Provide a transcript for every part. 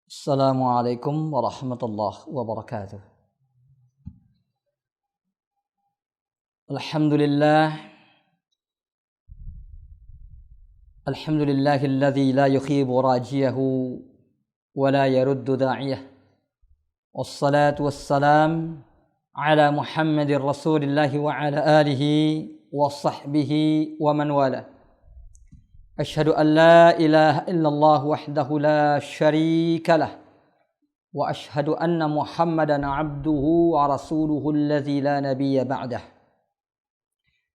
Assalamualaikum warahmatullahi wabarakatuh. Alhamdulillahilladzi la yukhibu rajiyahu wa la yaruddu da'iyah. Wassalatu wassalam ala Muhammadir Rasulillahi wa ala alihi wa sahbihi wa man wala. Asyhadu an la ilaha illallah wahdahu la syarika lah wa asyhadu anna Muhammadan abduhu wa rasuluhu alladzi la nabiyya ba'dah.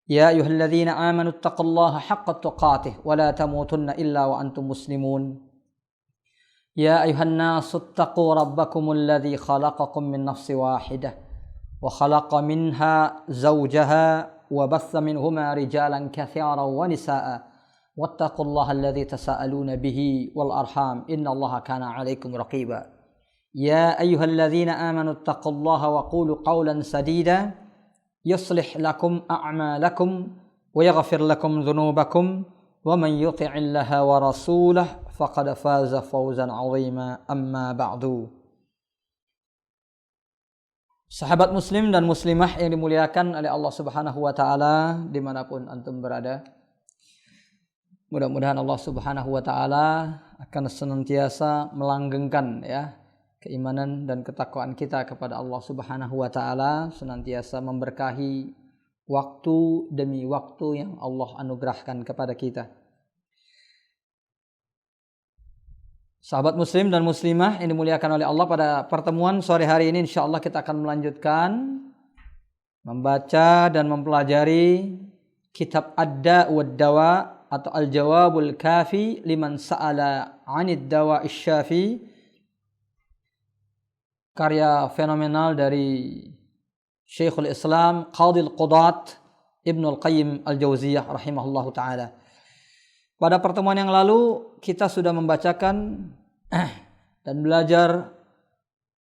Ya ayyuhalladzina amanu taqullaha haqqa tuqatih wa la tamutunna illa wa antum muslimun. Ya ayyuhan nasu taqu rabbakumul ladzi khalaqakum min nafsin wahidah wa khalaqa minha zawjaha wa batha minhuma rijalan katsiran wa nisaa'a. Wattaqullaha alladzi tasaaluna bihi wal arham innallaha kana 'alaikum raqiba. Ya ayyuhalladzina amanu taqullaha wa qulu qawlan sadida yuslih lakum a'malakum wa yaghfir lakum dhunubakum wa man yuti'illaha wa rasulahu faqad faza fawzan 'azima. Amma ba'du. Sahabat muslim dan muslimah yang dimuliakan oleh Allah Subhanahu wa taala dimanapun antum berada, mudah-mudahan Allah Subhanahu wa taala akan senantiasa melanggengkan keimanan dan ketakwaan kita kepada Allah Subhanahu wa taala, senantiasa memberkahi waktu demi waktu yang Allah anugerahkan kepada kita. Sahabat muslim dan muslimah yang dimuliakan oleh Allah, pada pertemuan sore hari ini insyaallah kita akan melanjutkan membaca dan mempelajari kitab Ad-Da' wad-Dawa' atau Al-Jawabul Kafi liman sa'ala 'anid dawa'isy syafi, karya fenomenal dari Syekhul Islam Qadhil Qudat Ibnul Qayyim Al-Jauziyah rahimahullahu taala. Pada pertemuan yang lalu kita sudah membacakan dan belajar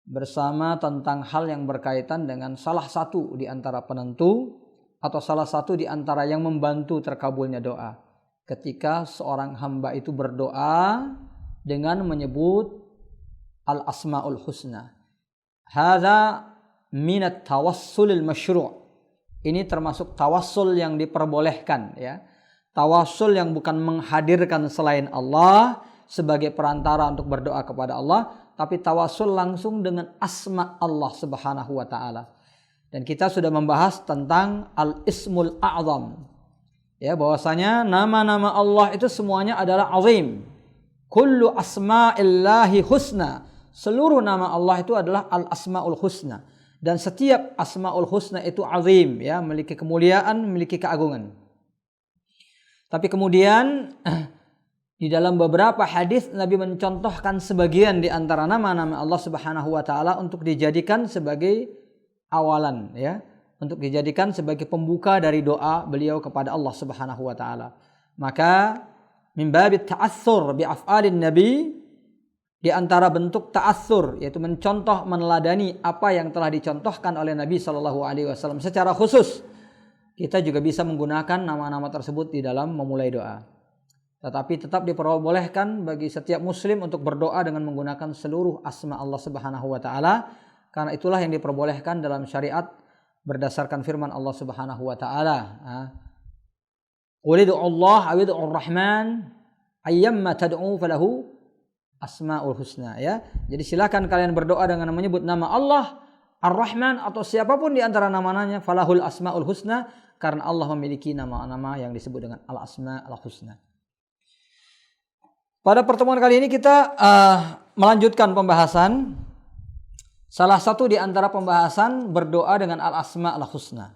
bersama tentang hal yang berkaitan dengan salah satu di antara penentu atau salah satu di antara yang membantu terkabulnya doa. Ketika seorang hamba itu berdoa dengan menyebut al-asma'ul husna. Hadza minat tawassulil masyru'. Ini termasuk tawassul yang diperbolehkan, ya. Tawassul yang bukan menghadirkan selain Allah sebagai perantara untuk berdoa kepada Allah, tapi tawassul langsung dengan asma Allah Subhanahu wa taala. Dan kita sudah membahas tentang al-ismul a'zam. Ya, bahwasanya nama-nama Allah itu semuanya adalah azim. Kullu asma'illahi husna. Seluruh nama Allah itu adalah al-asmaul husna. Dan setiap asmaul husna itu azim, ya, memiliki kemuliaan, memiliki keagungan. Tapi kemudian di dalam beberapa hadis Nabi mencontohkan sebagian di antara nama-nama Allah Subhanahu wa taala untuk dijadikan sebagai awalan, ya, untuk dijadikan sebagai pembuka dari doa beliau kepada Allah Subhanahu wa taala. Maka min babit ta'assur bi af'alin nabi, di antara bentuk ta'assur yaitu mencontoh, meneladani apa yang telah dicontohkan oleh Nabi sallallahu alaihi wasallam secara khusus, kita juga bisa menggunakan nama-nama tersebut di dalam memulai doa. Tetapi tetap diperbolehkan bagi setiap muslim untuk berdoa dengan menggunakan seluruh asma Allah Subhanahu wa taala, karena itulah yang diperbolehkan dalam syariat berdasarkan firman Allah Subhanahu wa taala. Qul ud'u Allah aw ud'u Ar-Rahman ayyamma tad'u falahu asmaul husna, ya. Jadi silakan kalian berdoa dengan menyebut nama Allah, Ar-Rahman atau siapapun di antara nama-namanya, falahul asmaul husna, karena Allah memiliki nama-nama yang disebut dengan al-asmaul husna. Pada pertemuan kali ini kita melanjutkan pembahasan salah satu di antara pembahasan berdoa dengan al-asma'ul husna.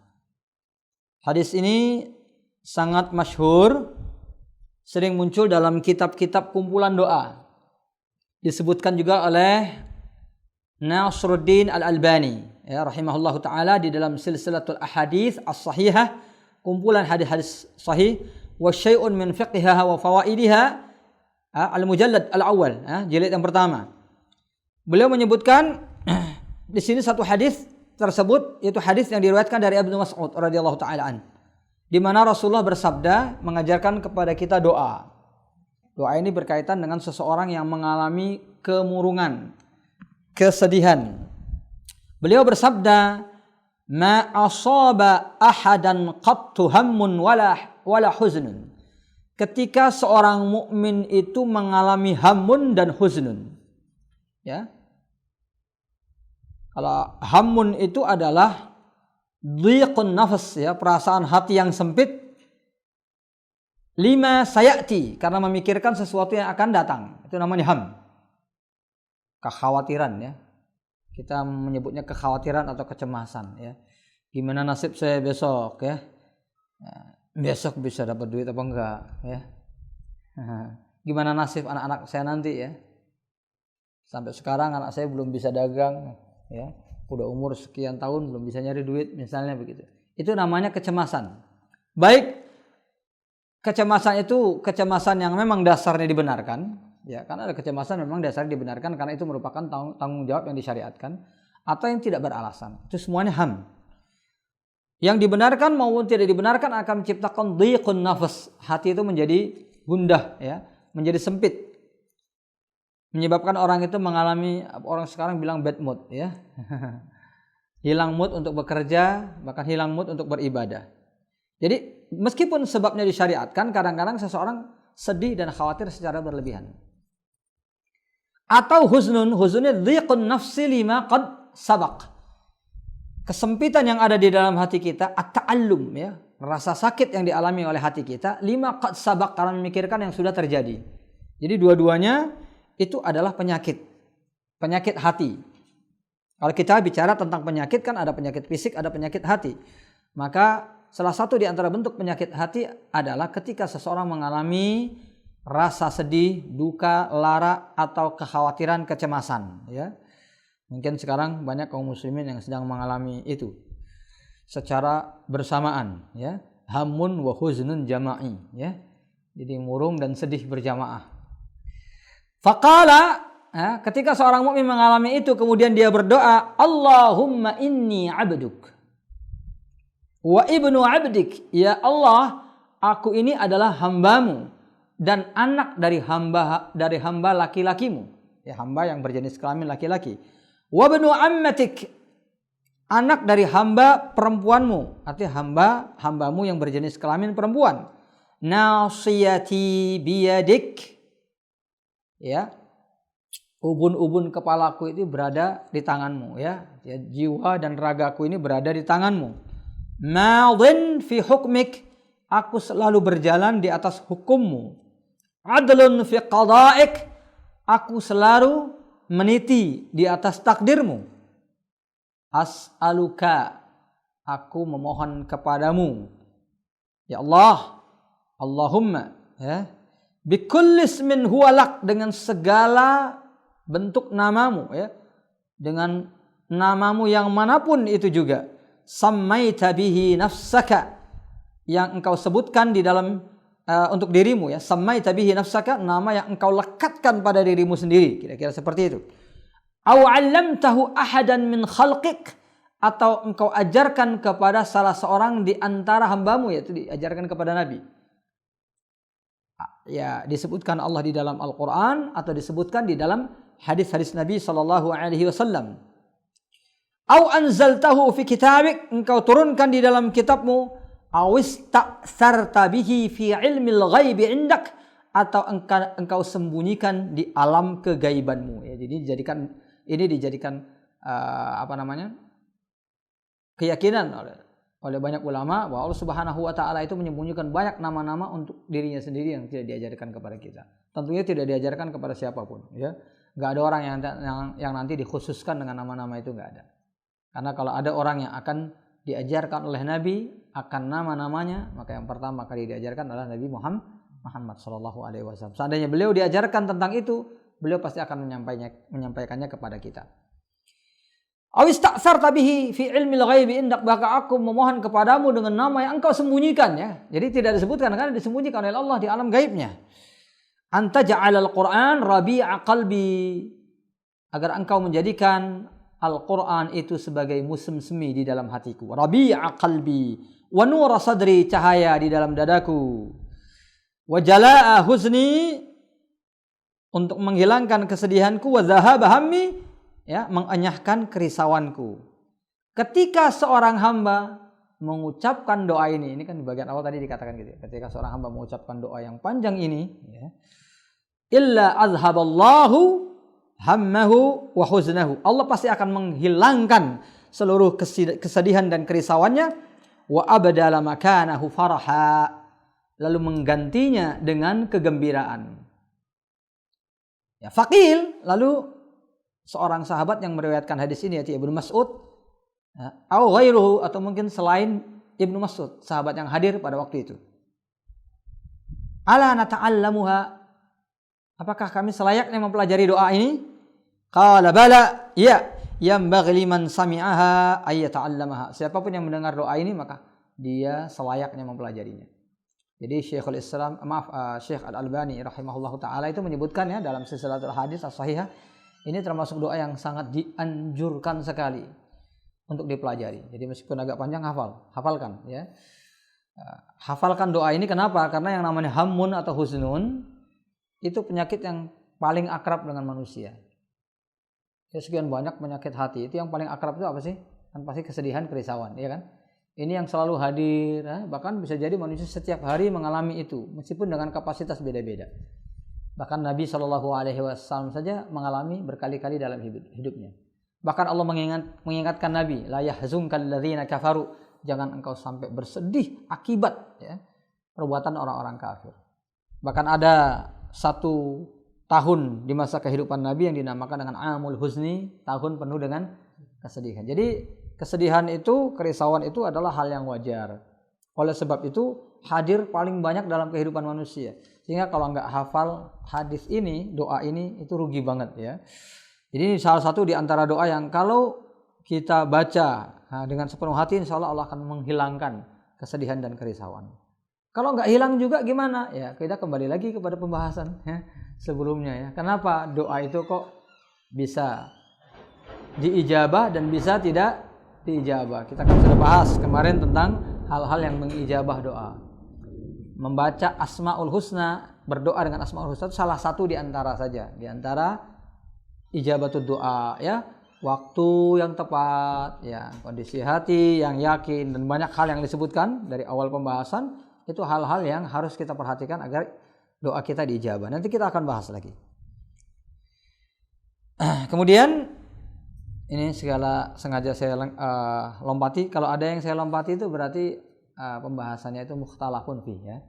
Hadis ini sangat masyhur, sering muncul dalam kitab-kitab kumpulan doa. Disebutkan juga oleh Nasruddin Al-Albani, ya, rahimahullahu taala, di dalam silsilatul ahadits as-sahihah, kumpulan hadis-hadis sahih, wa syai'un min fiqhiha wa fawaidiha, al-mujallad al-awwal, jilid yang pertama. Beliau menyebutkan di sini satu hadis tersebut, yaitu hadis yang diriwayatkan dari Ibnu Mas'ud radhiyallahu taala an, di mana Rasulullah bersabda mengajarkan kepada kita doa. Doa ini berkaitan dengan seseorang yang mengalami kemurungan, kesedihan. Beliau bersabda, "Ma asaba ahadan qattu hammun wala huznun." Ketika seorang mukmin itu mengalami hammun dan huznun. Ya. Kalau hammun itu adalah dhiqun nafas, ya, perasaan hati yang sempit, lima sayati, karena memikirkan sesuatu yang akan datang. Itu namanya ham. Kekhawatiran, ya. Kita menyebutnya kekhawatiran atau kecemasan, ya. Gimana nasib saya besok, ya? Besok bisa dapat duit apa enggak, ya? Gimana nasib anak-anak saya nanti, ya? Sampai sekarang anak saya belum bisa dagang, ya. Udah umur sekian tahun belum bisa nyari duit, misalnya begitu. Itu namanya kecemasan. Baik, kecemasan itu kecemasan yang memang dasarnya dibenarkan, ya. Karena ada kecemasan memang dasarnya dibenarkan karena itu merupakan tanggung jawab yang disyariatkan, atau yang tidak beralasan. Itu semuanya ham. Yang dibenarkan maupun tidak dibenarkan akan menciptakan dhiqun nafas. Hati itu menjadi gundah, ya, menjadi sempit. Menyebabkan orang itu mengalami, orang sekarang bilang bad mood, ya. Hilang mood untuk bekerja, bahkan hilang mood untuk beribadah. Jadi meskipun sebabnya disyariatkan, kadang-kadang seseorang sedih dan khawatir secara berlebihan. Atau huznunnya dhiqun nafsi lima qad sabaq. Kesempitan yang ada di dalam hati kita, at-ta'allum, ya, rasa sakit yang dialami oleh hati kita, lima qad sabaq, karena memikirkan yang sudah terjadi. Jadi dua-duanya itu adalah penyakit hati. Kalau kita bicara tentang penyakit, kan ada penyakit fisik, ada penyakit hati. Maka salah satu di antara bentuk penyakit hati adalah ketika seseorang mengalami rasa sedih, duka, lara, atau kekhawatiran, kecemasan, ya. Mungkin sekarang banyak kaum muslimin yang sedang mengalami itu secara bersamaan, ya. Hammun wa huznun jama'i, ya. Jadi murung dan sedih berjamaah. Faqala, ya, ketika seorang mukmin mengalami itu kemudian dia berdoa, Allahumma inni abduk wa ibnu abdik. Ya Allah, aku ini adalah hambamu dan anak dari hamba laki-lakimu, ya, hamba yang berjenis kelamin laki-laki. Wa ibnu ammatik, anak dari hamba perempuanmu, artinya hambamu yang berjenis kelamin perempuan. Nasiyati biyadik, ya, ubun-ubun kepalaku itu berada di tanganmu, ya, jiwa dan ragaku ini berada di tanganmu. Madin fi hukmik, aku selalu berjalan di atas hukummu. Adlun fi qada'ik, aku selalu meniti di atas takdirmu. As'aluka, aku memohon kepadamu, ya Allah, Allahumma, ya, bikulli ismin huwa lak, dengan segala bentuk namamu, ya, dengan namamu yang manapun itu juga. Sammaita bihi nafsaka, yang engkau sebutkan di dalam untuk dirimu, ya. Sammaita bihi nafsaka, nama yang engkau lekatkan pada dirimu sendiri, kira-kira seperti itu. Aw 'allamtahu ahadan min khalqik, atau engkau ajarkan kepada salah seorang di antara hambamu, yaitu diajarkan kepada Nabi. Ya, disebutkan Allah di dalam Al-Qur'an atau disebutkan di dalam hadis-hadis Nabi sallallahu alaihi wasallam. Au anzaltahu fi kitabik, engkau turunkan di dalam kitabmu. Awis ta'sarta bihi fi ilmil ghaibi indak, atau engkau sembunyikan di alam kegaibanmu, ya. Jadi dijadikan keyakinan oleh banyak ulama bahwa Allah Subhanahu wa taala itu menyembunyikan banyak nama-nama untuk dirinya sendiri yang tidak diajarkan kepada kita. Tentunya tidak diajarkan kepada siapapun, ya. Enggak ada orang yang nanti dikhususkan dengan nama-nama itu, enggak ada. Karena kalau ada orang yang akan diajarkan oleh Nabi akan nama-namanya, maka yang pertama kali diajarkan adalah Nabi Muhammad sallallahu alaihi wasallam. Seandainya beliau diajarkan tentang itu, beliau pasti akan menyampaikannya kepada kita. Awis ta'sarta bihi fi ilmil ghaibi indak, maka aku memohon kepadamu dengan nama yang engkau sembunyikan, ya. Jadi tidak disebutkan karena disembunyikan oleh Allah di alam gaibnya. Anta ja'alal Qur'an rabi'a qalbi, agar engkau menjadikan Al-Quran itu sebagai musim semi di dalam hatiku. Rabi'a qalbi wa nura sadri, cahaya di dalam dadaku. Wa jala'a huzni, untuk menghilangkan kesedihanku, wa dhahaba hammi, ya, mengenyahkan kerisauanku. Ketika seorang hamba mengucapkan doa ini kan di bagian awal tadi dikatakan gitu ya, ketika seorang hamba mengucapkan doa yang panjang ini, ya, illa azhaballahu hammahu wa huznahu, Allah pasti akan menghilangkan seluruh kesedihan dan kerisauannya, wa abdala makanahu faraha, lalu menggantinya dengan kegembiraan. Ya, faqil, lalu seorang sahabat yang meriwayatkan hadis ini yaitu Ibnu Mas'ud, atau ghairuhu, atau mungkin selain Ibnu Mas'ud, sahabat yang hadir pada waktu itu. Ala nata'allamuha, apakah kami selayaknya mempelajari doa ini? Qala bala, ya, yanbaghi liman sami'aha ay yata'allamaha. Siapapun yang mendengar doa ini maka dia selayaknya mempelajarinya. Jadi Syekh Al-Albani rahimahullahu taala itu menyebutkan ya dalam silsilatul hadis as-sahihah, ini termasuk doa yang sangat dianjurkan sekali untuk dipelajari. Jadi meskipun agak panjang, hafalkan ya. Hafalkan doa ini, kenapa? Karena yang namanya hammun atau husnun itu penyakit yang paling akrab dengan manusia. Ya, sekian banyak penyakit hati, itu yang paling akrab itu apa sih? Kan pasti kesedihan, kerisauan, ya kan? Ini yang selalu hadir, bahkan bisa jadi manusia setiap hari mengalami itu, meskipun dengan kapasitas beda-beda. Bahkan Nabi SAW saja mengalami berkali-kali dalam hidupnya. Bahkan Allah mengingatkan Nabi, la yahzunkal ladzina kafaru, jangan engkau sampai bersedih akibat ya, perbuatan orang-orang kafir. Bahkan ada satu tahun di masa kehidupan Nabi yang dinamakan dengan Amul Huzni, tahun penuh dengan kesedihan. Jadi kesedihan itu, kerisauan itu adalah hal yang wajar. Oleh sebab itu hadir paling banyak dalam kehidupan manusia. Sehingga kalau nggak hafal hadis ini, doa ini, itu rugi banget ya. Jadi ini salah satu di antara doa yang kalau kita baca dengan sepenuh hati, insya Allah akan menghilangkan kesedihan dan kerisauan. Kalau nggak hilang juga gimana? Ya kita kembali lagi kepada pembahasan ya, sebelumnya ya. Kenapa doa itu kok bisa diijabah dan bisa tidak diijabah? Kita kan sudah bahas kemarin tentang hal-hal yang mengijabah doa. Membaca Asmaul Husna, berdoa dengan Asmaul Husna itu salah satu di antara saja, di antara ijabatul doa ya. Waktu yang tepat, ya, kondisi hati yang yakin, dan banyak hal yang disebutkan dari awal pembahasan, itu hal-hal yang harus kita perhatikan agar doa kita diijabah. Nanti kita akan bahas lagi. Kemudian ini sengaja saya lompati. Kalau ada yang saya lompati itu berarti pembahasannya itu mukhtalafun fi ya,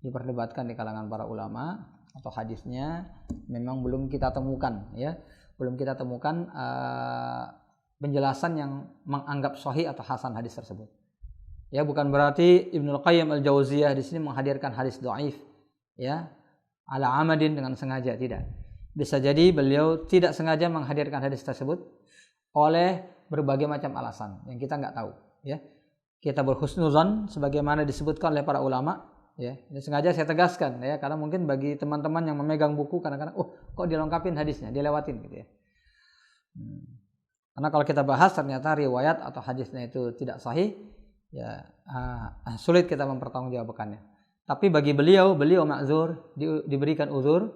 diperdebatkan di kalangan para ulama, atau hadisnya memang belum kita temukan ya. Belum kita temukan penjelasan yang menganggap sahih atau hasan hadis tersebut. Ya, bukan berarti Ibnu Qayyim Al-Jauziyah di sini menghadirkan hadis dhaif ya, ala amadin, dengan sengaja, tidak. Bisa jadi beliau tidak sengaja menghadirkan hadis tersebut oleh berbagai macam alasan yang kita nggak tahu ya. Kita berhusnuzon sebagaimana disebutkan oleh para ulama ya. Ini sengaja saya tegaskan ya, karena mungkin bagi teman-teman yang memegang buku kadang-kadang kok dilengkapin hadisnya, dilewatin gitu ya. Karena kalau kita bahas ternyata riwayat atau hadisnya itu tidak sahih ya, sulit kita mempertanggungjawabkannya. Tapi bagi beliau ma'zur, diberikan uzur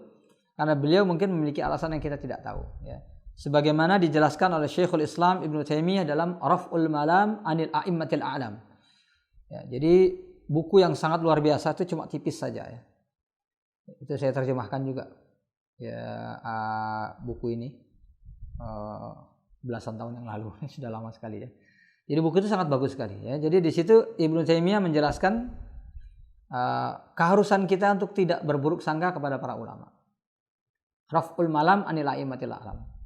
karena beliau mungkin memiliki alasan yang kita tidak tahu ya. Sebagaimana dijelaskan oleh Syekhul Islam Ibnu Taimiyah dalam Raf'ul Malam 'anil A'immatil A'lam. Ya, jadi buku yang sangat luar biasa, itu cuma tipis saja ya. Itu saya terjemahkan juga ya, buku ini belasan tahun yang lalu, sudah lama sekali ya. Jadi buku itu sangat bagus sekali ya. Jadi di situ Ibnu Taimiyah menjelaskan keharusan kita untuk tidak berburuk sangka kepada para ulama. Raf'ul Malam 'anil A'immatil A'lam.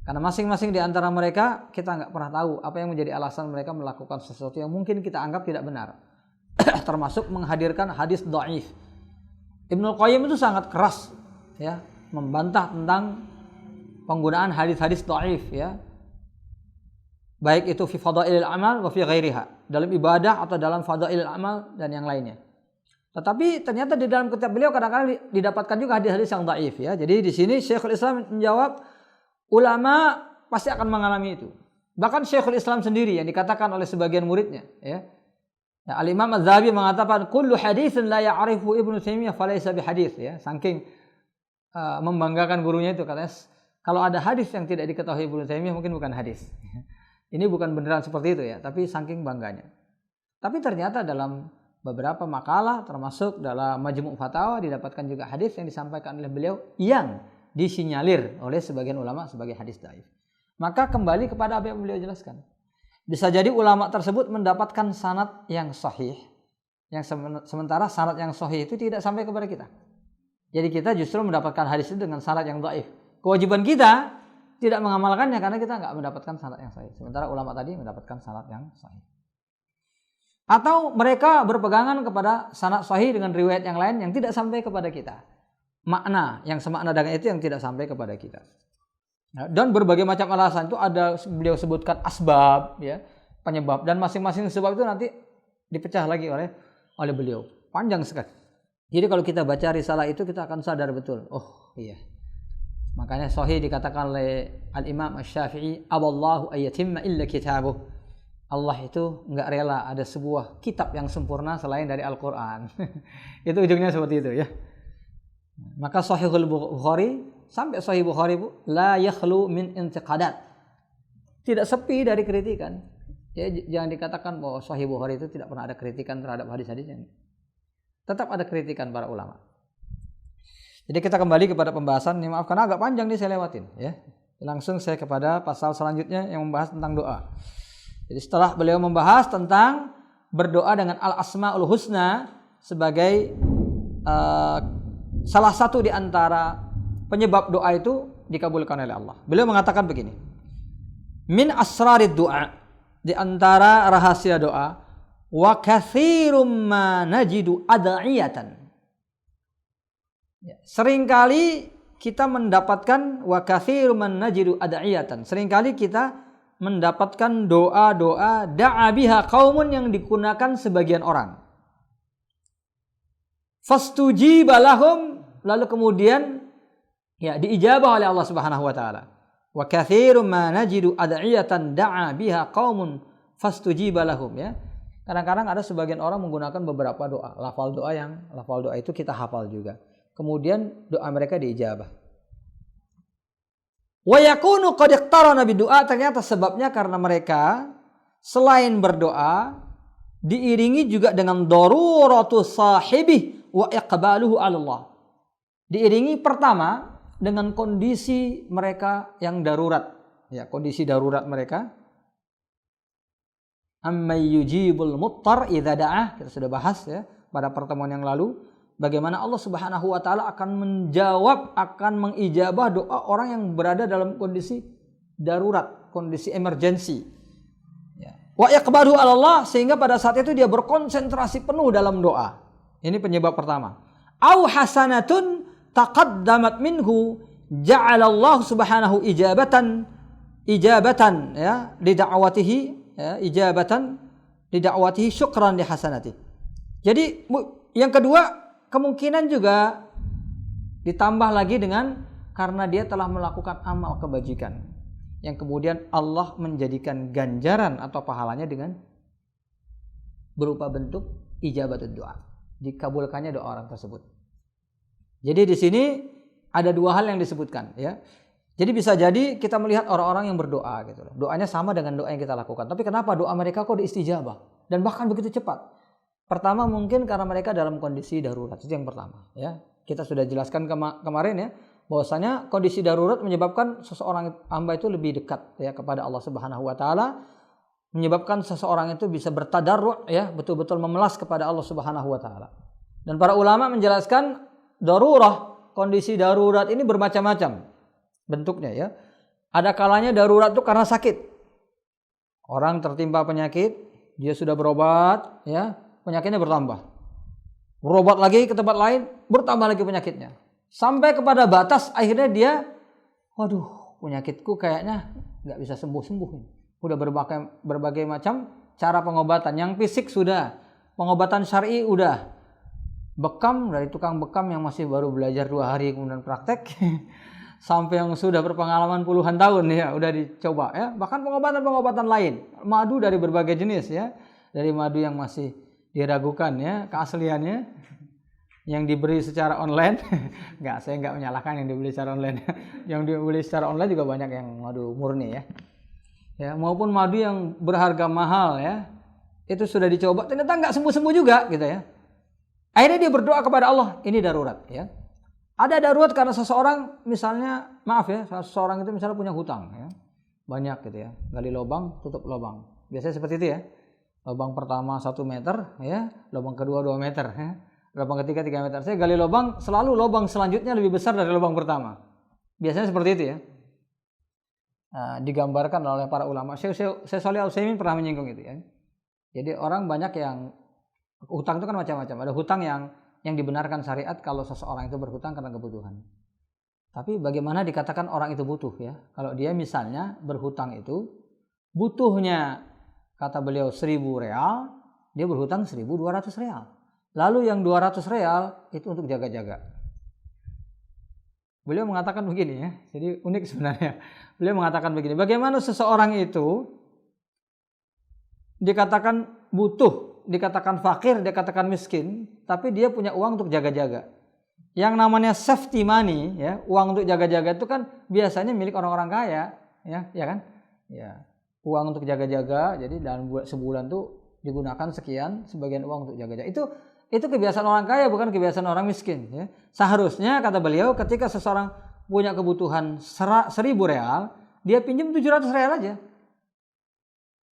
Karena masing-masing di antara mereka kita nggak pernah tahu apa yang menjadi alasan mereka melakukan sesuatu yang mungkin kita anggap tidak benar. Termasuk menghadirkan hadis dhaif. Ibnu Qayyim itu sangat keras ya, membantah tentang penggunaan hadis-hadis dhaif ya. Baik itu fi fadailil amal wa fi ghairiha, dalam ibadah atau dalam fadailil amal dan yang lainnya. Tetapi ternyata di dalam kitab beliau kadang-kadang didapatkan juga hadis-hadis yang dhaif ya. Jadi di sini Syekhul Islam menjawab, ulama pasti akan mengalami itu. Bahkan Syekhul Islam sendiri yang dikatakan oleh sebagian muridnya ya. Ya, Al-Imam Az-Zahabi mengatakan kullu haditsin la ya'rifu Ibnu Taimiyah falaysa bihadits ya. Saking membanggakan gurunya itu, katanya kalau ada hadis yang tidak diketahui Ibnu Taimiyah mungkin bukan hadis. Ini bukan beneran seperti itu ya, tapi saking bangganya. Tapi ternyata dalam beberapa makalah termasuk dalam Majmu' Fatawa didapatkan juga hadis yang disampaikan oleh beliau yang disinyalir oleh sebagian ulama sebagai hadis dhaif. Maka kembali kepada apa yang beliau jelaskan. Bisa jadi ulama tersebut mendapatkan sanad yang sahih, yang sementara sanad yang sahih itu tidak sampai kepada kita. Jadi kita justru mendapatkan hadis itu dengan sanad yang dhaif. Kewajiban kita tidak mengamalkannya karena kita nggak mendapatkan sanad yang sahih. Sementara ulama tadi mendapatkan sanad yang sahih. Atau mereka berpegangan kepada sanad sahih dengan riwayat yang lain yang tidak sampai kepada kita. Makna yang semakna dengan itu yang tidak sampai kepada kita. Dan berbagai macam alasan itu ada beliau sebutkan asbab, ya, penyebab, dan masing-masing sebab itu nanti dipecah lagi oleh beliau. Panjang sekali. Jadi kalau kita baca risalah itu kita akan sadar betul. Oh iya. Makanya sahih dikatakan oleh Al-Imam Asy-Syafi'i, "Aballahu ayyatimma illa kitabuh." Allah itu enggak rela ada sebuah kitab yang sempurna selain dari Al-Qur'an. Itu ujungnya seperti itu ya. Maka Sahihul Bukhari sampai Sahih Bukhari la yakhlu min intiqadat. Tidak sepi dari kritikan. Ya, jangan dikatakan bahwa Sahih Bukhari itu tidak pernah ada kritikan terhadap hadis-hadisnya. Tetap ada kritikan para ulama. Jadi kita kembali kepada pembahasan ini, maaf karena agak panjang nih saya lewatin ya. Langsung saya kepada pasal selanjutnya yang membahas tentang doa. Jadi setelah beliau membahas tentang berdoa dengan al-asmaul husna sebagai salah satu di antara penyebab doa itu dikabulkan oleh Allah. Beliau mengatakan begini. Min asrarid doa, di antara rahasia doa, wa katsirum ma najidu ad'iyatan. Seringkali kita mendapatkan wa katsirum ma najidu ad'iyatan. Seringkali kita mendapatkan doa-doa da'a biha qaumun yang digunakan sebagian orang. Fastujiba lahum, lalu kemudian ya diijabah oleh Allah Subhanahu wa taala. Wa katsirum ma najidu ad'iyatan da'a biha qaumun fastujiba lahum, ya. Kadang-kadang ada sebagian orang menggunakan beberapa doa, lafal doa itu kita hafal juga. Kemudian doa mereka diijabah. Wa yakunu qad iqtarana bidu'a, ternyata sebabnya karena mereka selain berdoa diiringi juga dengan daruratu sahibih wa iqbaluhu 'ala Allah. Diiringi pertama dengan kondisi mereka yang darurat. Ya, kondisi darurat mereka. Amma yujibul muttar idza da'ah, kita sudah bahas ya pada pertemuan yang lalu, bagaimana Allah Subhanahu wa taala akan menjawab, akan mengijabah doa orang yang berada dalam kondisi darurat, kondisi emergensi. Ya. Wa iqbaluhu 'ala Allah, sehingga pada saat itu dia berkonsentrasi penuh dalam doa. Ini penyebab pertama. Au hasanatun taqaddamat minhu ja'ala Allah Subhanahu ijabatan ya li da'watihi, ya, ijabatan li da'watihi syukran li hasanati. Jadi yang kedua kemungkinan juga ditambah lagi dengan karena dia telah melakukan amal kebajikan yang kemudian Allah menjadikan ganjaran atau pahalanya dengan berupa bentuk ijabatul doa, dikabulkannya doa orang tersebut. Jadi di sini ada dua hal yang disebutkan ya. Jadi bisa jadi kita melihat orang-orang yang berdoa gitu loh. Doanya sama dengan doa yang kita lakukan. Tapi kenapa doa mereka kok diistijabah dan bahkan begitu cepat? Pertama mungkin karena mereka dalam kondisi darurat. Itu yang pertama ya. Kita sudah jelaskan kemarin ya bahwasanya kondisi darurat menyebabkan seseorang hamba itu lebih dekat ya kepada Allah Subhanahu wa taala, menyebabkan seseorang itu bisa bertadarru' ya, betul-betul memelas kepada Allah Subhanahu wa taala. Dan para ulama menjelaskan darurah, kondisi darurat ini bermacam-macam bentuknya ya. Ada kalanya darurat itu karena sakit. Orang tertimpa penyakit, dia sudah berobat ya, penyakitnya bertambah. Berobat lagi ke tempat lain, bertambah lagi penyakitnya. Sampai kepada batas akhirnya dia, waduh, penyakitku kayaknya nggak bisa sembuh-sembuh. Udah berbagai macam cara pengobatan. Yang fisik sudah, pengobatan syar'i udah. Bekam dari tukang bekam yang masih baru belajar 2 hari kemudian praktek sampai yang sudah berpengalaman puluhan tahun ya udah dicoba ya, bahkan pengobatan lain, madu dari berbagai jenis ya, dari madu yang masih diragukan ya keasliannya yang diberi secara online. Saya nggak menyalahkan yang dibeli secara online. Yang dibeli secara online juga banyak yang madu murni ya. Ya, maupun madu yang berharga mahal ya. Itu sudah dicoba ternyata nggak sembuh-sembuh juga gitu ya. Akhirnya dia berdoa kepada Allah, ini darurat ya. Ada darurat karena seseorang misalnya, maaf ya, seseorang itu misalnya punya hutang ya. Banyak gitu ya. Gali lubang, tutup lubang. Biasanya seperti itu ya. Lubang pertama 1 meter ya, lubang kedua 2 meter ya. Lubang ketiga 3 meter. Saya gali lubang, selalu lubang selanjutnya lebih besar dari lubang pertama. Biasanya seperti itu ya. Nah, digambarkan oleh para ulama. Syekh Shalih Al-Utsaimin pernah menyinggung itu ya. Jadi orang banyak yang hutang itu kan macam-macam. Ada hutang yang dibenarkan syariat kalau seseorang itu berhutang karena kebutuhan. Tapi bagaimana dikatakan orang itu butuh ya? Kalau dia misalnya berhutang itu butuhnya kata beliau 1.000 real, dia berhutang 1.200 real. Lalu yang 200 real itu untuk jaga-jaga. Beliau mengatakan begini ya. Jadi unik sebenarnya. Beliau mengatakan begini, bagaimana seseorang itu dikatakan butuh, dikatakan fakir, dikatakan miskin, tapi dia punya uang untuk jaga-jaga. Yang namanya safety money, ya, uang untuk jaga-jaga itu kan biasanya milik orang-orang kaya, ya kan? Ya, uang untuk jaga-jaga, jadi dalam sebulan tuh digunakan sekian, sebagian uang untuk jaga-jaga. Itu kebiasaan orang kaya, bukan kebiasaan orang miskin. Ya. Seharusnya kata beliau, ketika seseorang punya kebutuhan 1.000 real, dia pinjam 700 real aja.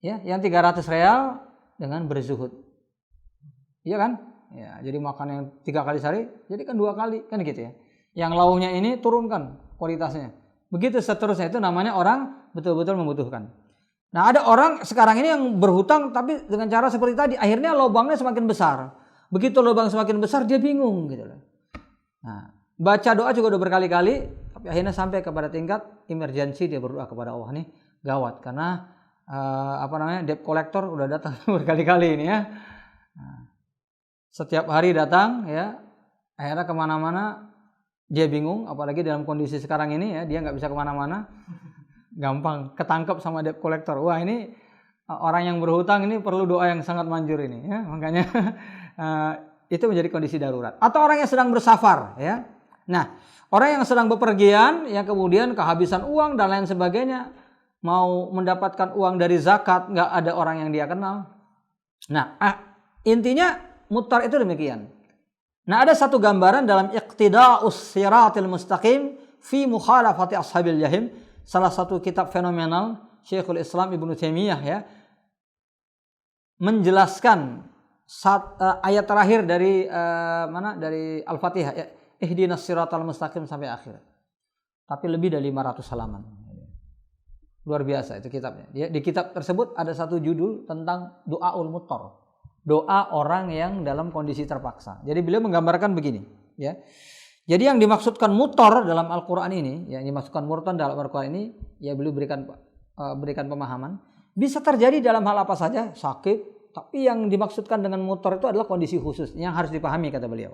Ya, yang 300 real dengan berzuhud. Iya kan? Ya, jadi makan yang 3 kali sehari, jadi kan 2 kali, kan gitu ya. Yang launya ini turunkan kualitasnya. Begitu seterusnya, itu namanya orang betul-betul membutuhkan. Nah, ada orang sekarang ini yang berhutang tapi dengan cara seperti tadi, akhirnya lubangnya semakin besar. Begitu lubang semakin besar, dia bingung gitu loh. Nah, baca doa juga udah berkali-kali, tapi akhirnya sampai kepada tingkat emergency, dia berdoa kepada Allah nih, gawat karena debt collector udah datang berkali-kali ini ya. Nah, setiap hari datang ya, akhirnya kemana-mana dia bingung, apalagi dalam kondisi sekarang ini ya, dia nggak bisa kemana-mana, gampang ketangkep sama debt collector. Wah, ini orang yang berhutang ini perlu doa yang sangat manjur ini ya, makanya itu menjadi kondisi darurat. Atau orang yang sedang bersafar ya. Nah, orang yang sedang bepergian yang kemudian kehabisan uang dan lain sebagainya, mau mendapatkan uang dari zakat, nggak ada orang yang dia kenal. Nah, intinya mutar itu demikian. Nah, ada satu gambaran dalam Iqtida'us Siratil Mustaqim fi Mukhalafati Ashabil Jahim, salah satu kitab fenomenal Syekhul Islam Ibnu Taimiyah ya, menjelaskan ayat terakhir dari dari Al-Fatihah ya, Ihdinas Siratal Mustaqim sampai akhir. Tapi lebih dari 500 halaman. Luar biasa itu kitabnya. Di kitab tersebut ada satu judul tentang doaul muttar. Doa orang yang dalam kondisi terpaksa. Jadi beliau menggambarkan begini, ya. Jadi yang dimaksudkan muttar dalam Al-Qur'an ini, yang dimaksudkan murtan dalam Al-Qur'an ini, ya beliau berikan pemahaman, bisa terjadi dalam hal apa saja, sakit, tapi yang dimaksudkan dengan muttar itu adalah kondisi khusus yang harus dipahami kata beliau.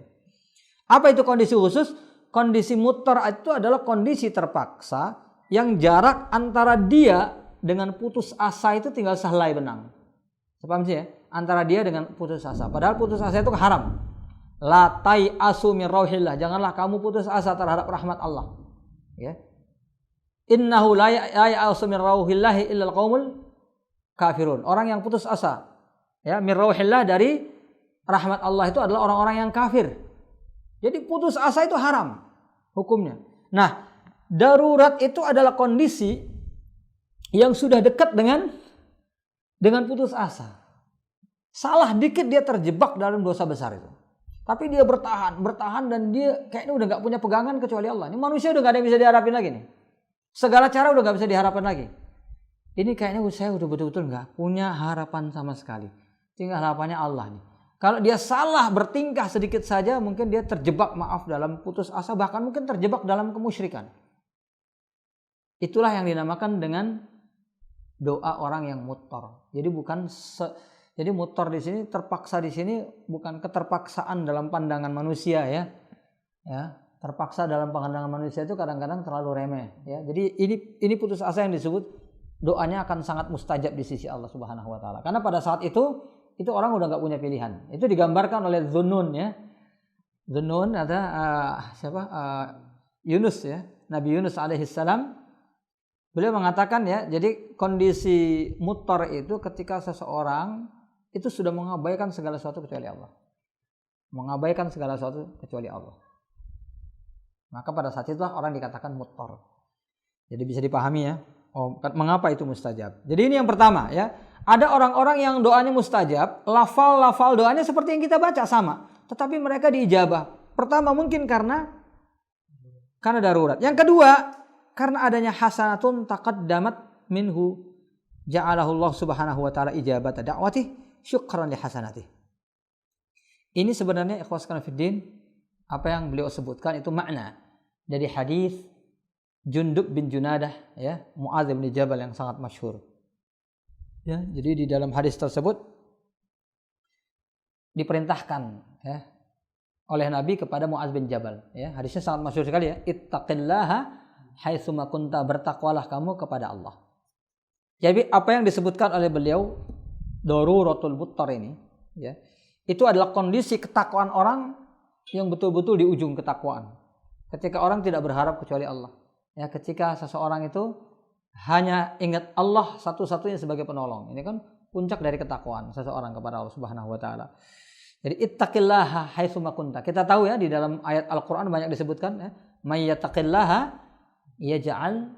Apa itu kondisi khusus? Kondisi muttar itu adalah kondisi terpaksa yang jarak antara dia dengan putus asa itu tinggal sehelai benang. Paham sih ya? Antara dia dengan putus asa. Padahal putus asa itu haram. La tai'asu min rauhillah. Janganlah kamu putus asa terhadap rahmat Allah. Ya. Innahu la ya'asu min rauhillahi illal qaumul kafirun. Orang yang putus asa ya, min rauhillah dari rahmat Allah itu adalah orang-orang yang kafir. Jadi putus asa itu haram hukumnya. Nah, darurat itu adalah kondisi yang sudah dekat dengan putus asa. Salah dikit dia terjebak dalam dosa besar itu. Tapi dia bertahan dan dia kayaknya udah gak punya pegangan kecuali Allah. Ini manusia udah gak ada yang bisa diharapin lagi nih. Segala cara udah gak bisa diharapin lagi. Ini kayaknya saya udah betul-betul gak punya harapan sama sekali. Tinggal harapannya Allah nih. Kalau dia salah bertingkah sedikit saja, mungkin dia terjebak dalam putus asa, bahkan mungkin terjebak dalam kemusyrikan. Itulah yang dinamakan dengan doa orang yang muttar. Jadi jadi muttar di sini, terpaksa di sini bukan keterpaksaan dalam pandangan manusia ya. Ya, terpaksa dalam pandangan manusia itu kadang-kadang terlalu remeh ya. Jadi ini putus asa yang disebut doanya akan sangat mustajab di sisi Allah Subhanahu wa taala. Karena pada saat itu orang udah enggak punya pilihan. Itu digambarkan oleh Dhunnun ya. Dzunun ada Yunus ya, Nabi Yunus alaihissalam, beliau mengatakan ya, jadi kondisi muttar itu ketika seseorang itu sudah mengabaikan segala sesuatu kecuali Allah. Mengabaikan segala sesuatu kecuali Allah. Maka pada saat itulah orang dikatakan muttar. Jadi bisa dipahami ya, mengapa itu mustajab. Jadi ini yang pertama ya. Ada orang-orang yang doanya mustajab, lafal doanya seperti yang kita baca sama, tetapi mereka diijabah. Pertama mungkin karena darurat. Yang kedua, karena adanya hasanatun taqaddamat minhu ja'alahu Allah Subhanahu wa taala ijabata da'wati syukran li hasanati. Ini sebenarnya ikhwaskan fiddin, apa yang beliau sebutkan itu makna dari hadis Jundub bin Junadah ya, Muadz bin Jabal yang sangat masyhur. Ya, jadi di dalam hadis tersebut diperintahkan ya oleh Nabi kepada Muadz bin Jabal ya, hadisnya sangat masyhur sekali ya, ittaqillaha haitsu ma kunta, bertakwalah kamu kepada Allah. Jadi apa yang disebutkan oleh beliau daruratul muttar ini ya, itu adalah kondisi ketakwaan orang yang betul-betul di ujung ketakwaan. Ketika orang tidak berharap kecuali Allah. Ya, ketika seseorang itu hanya ingat Allah satu-satunya sebagai penolong. Ini kan puncak dari ketakwaan seseorang kepada Allah Subhanahu wa taala. Jadi ittaqillaha haitsu ma kunta. Kita tahu ya di dalam ayat Al-Qur'an banyak disebutkan ya, may yattaqillaha yaj'al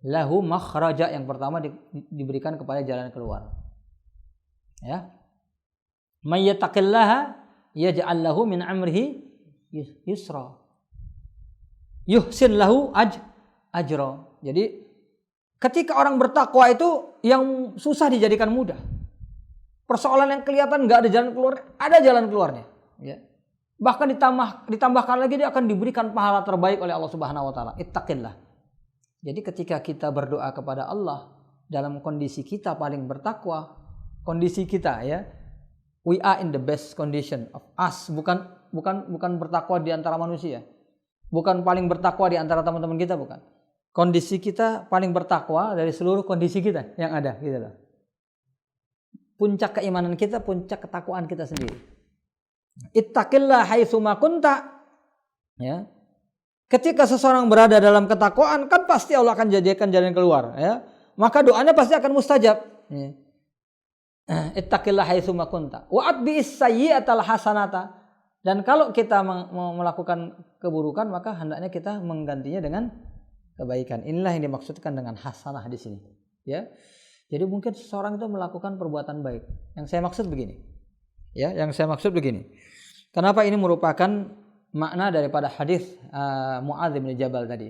lahu makhraja, yang pertama diberikan kepada jalan keluar. Ya. May yattaqillaha yaj'al lahu min amrihi yusra. Yuhsin lahu ajra. Jadi ketika orang bertakwa itu yang susah dijadikan mudah. Persoalan yang kelihatan nggak ada jalan keluar, ada jalan keluarnya. Ya. Bahkan ditambahkan lagi dia akan diberikan pahala terbaik oleh Allah Subhanahu Wa Taala. Ittaqillah. Jadi ketika kita berdoa kepada Allah dalam kondisi kita paling bertakwa, kondisi kita ya, we are in the best condition of us. Bukan bertakwa di antara manusia, bukan paling bertakwa di antara teman-teman kita, bukan. Kondisi kita paling bertakwa dari seluruh kondisi kita yang ada, gitu loh. Puncak keimanan kita, puncak ketakwaan kita sendiri. Ittaqillah haitsu ma kunta. Ya. Ketika seseorang berada dalam ketakwaan, kan pasti Allah akan jadikan jalan keluar, ya. Maka doanya pasti akan mustajab. Ya. Ittaqillah haitsu ma kunta. Wa atbi'is sayyi'atal hasanata. Dan kalau kita melakukan keburukan, maka hendaknya kita menggantinya dengan kebaikan. Inilah yang dimaksudkan dengan hasanah di sini. Ya, jadi mungkin seseorang itu melakukan perbuatan baik. Yang saya maksud begini. Ya, yang saya maksud begini. Kenapa ini merupakan makna daripada hadis Muadz bin Jabal tadi?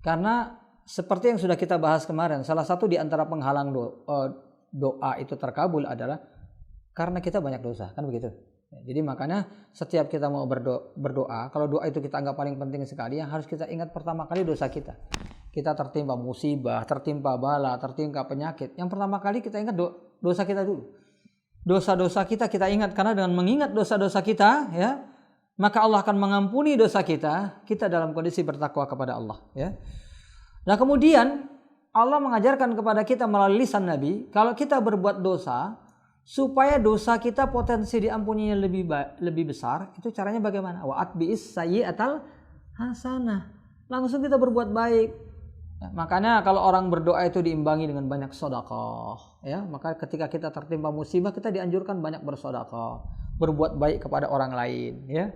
Karena seperti yang sudah kita bahas kemarin, salah satu di antara penghalang doa itu terkabul adalah karena kita banyak dosa, kan begitu? Jadi makanya setiap kita mau berdoa, kalau doa itu kita anggap paling penting sekali, yang harus kita ingat pertama kali dosa kita. Kita tertimpa musibah, tertimpa bala, tertimpa penyakit. Yang pertama kali kita ingat dosa kita dulu. Dosa-dosa kita ingat, karena dengan mengingat dosa-dosa kita, ya, maka Allah akan mengampuni dosa kita dalam kondisi bertakwa kepada Allah. Ya. Nah kemudian Allah mengajarkan kepada kita melalui lisan Nabi, kalau kita berbuat dosa, supaya dosa kita potensi diampuninya lebih besar, itu caranya bagaimana? Wa atbi'is sayyi'atal hasanah. Langsung kita berbuat baik. Nah, makanya kalau orang berdoa itu diimbangi dengan banyak sedekah, ya. Maka ketika kita tertimpa musibah, kita dianjurkan banyak bersedekah, berbuat baik kepada orang lain, ya.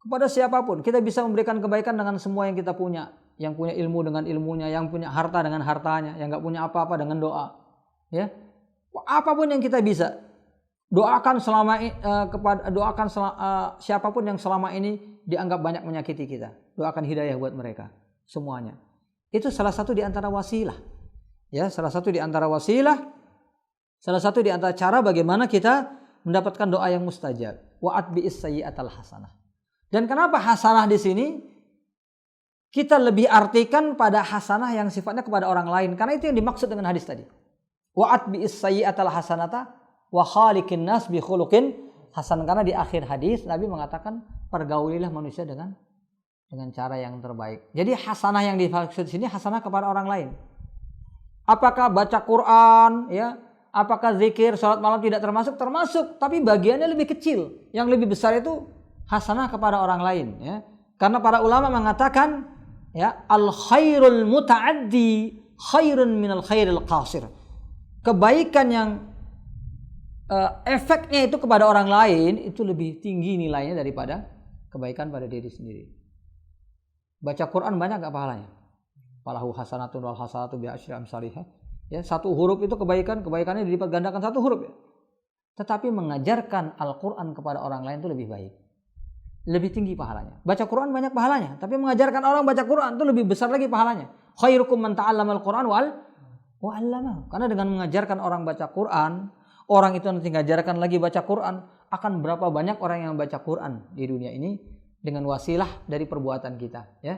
Kepada siapapun, kita bisa memberikan kebaikan dengan semua yang kita punya. Yang punya ilmu dengan ilmunya, yang punya harta dengan hartanya, yang enggak punya apa-apa dengan doa, ya. Apapun yang kita bisa, doakan siapapun yang selama ini dianggap banyak menyakiti kita, doakan hidayah buat mereka semuanya. Itu salah satu di antara wasilah, ya, salah satu di antara cara bagaimana kita mendapatkan doa yang mustajab. Wa atbi'is sayyi'atal hasanah. Dan kenapa hasanah di sini kita lebih artikan pada hasanah yang sifatnya kepada orang lain, karena itu yang dimaksud dengan hadis tadi. Wa atbi'is sayyi'atal hasanata wa khaliqin nas bi khuluqin hasan, karena di akhir hadis Nabi mengatakan pergaulilah manusia dengan cara yang terbaik. Jadi hasanah yang dimaksud di sini hasanah kepada orang lain. Apakah baca Quran, ya? Apakah zikir, salat malam tidak termasuk? Termasuk, tapi bagiannya lebih kecil. Yang lebih besar itu hasanah kepada orang lain, ya. Karena para ulama mengatakan, ya, al khairul muta'addi khairun minal khairil qasir. Kebaikan yang efeknya itu kepada orang lain itu lebih tinggi nilainya daripada kebaikan pada diri sendiri. Baca Quran banyak gak pahalanya? Falahu hasanatun wal hasanatu bi asyri amsalihha. Ya, satu huruf itu kebaikannya dilipat gandakan satu huruf, ya. Tetapi mengajarkan Al-Quran kepada orang lain itu lebih baik. Lebih tinggi pahalanya. Baca Quran banyak pahalanya, tapi mengajarkan orang baca Quran itu lebih besar lagi pahalanya. Khairukum man ta'allamal Quran wa 'allamahu. Karena dengan mengajarkan orang baca Quran, orang itu nanti mengajarkan lagi baca Quran, akan berapa banyak orang yang baca Quran di dunia ini dengan wasilah dari perbuatan kita, ya.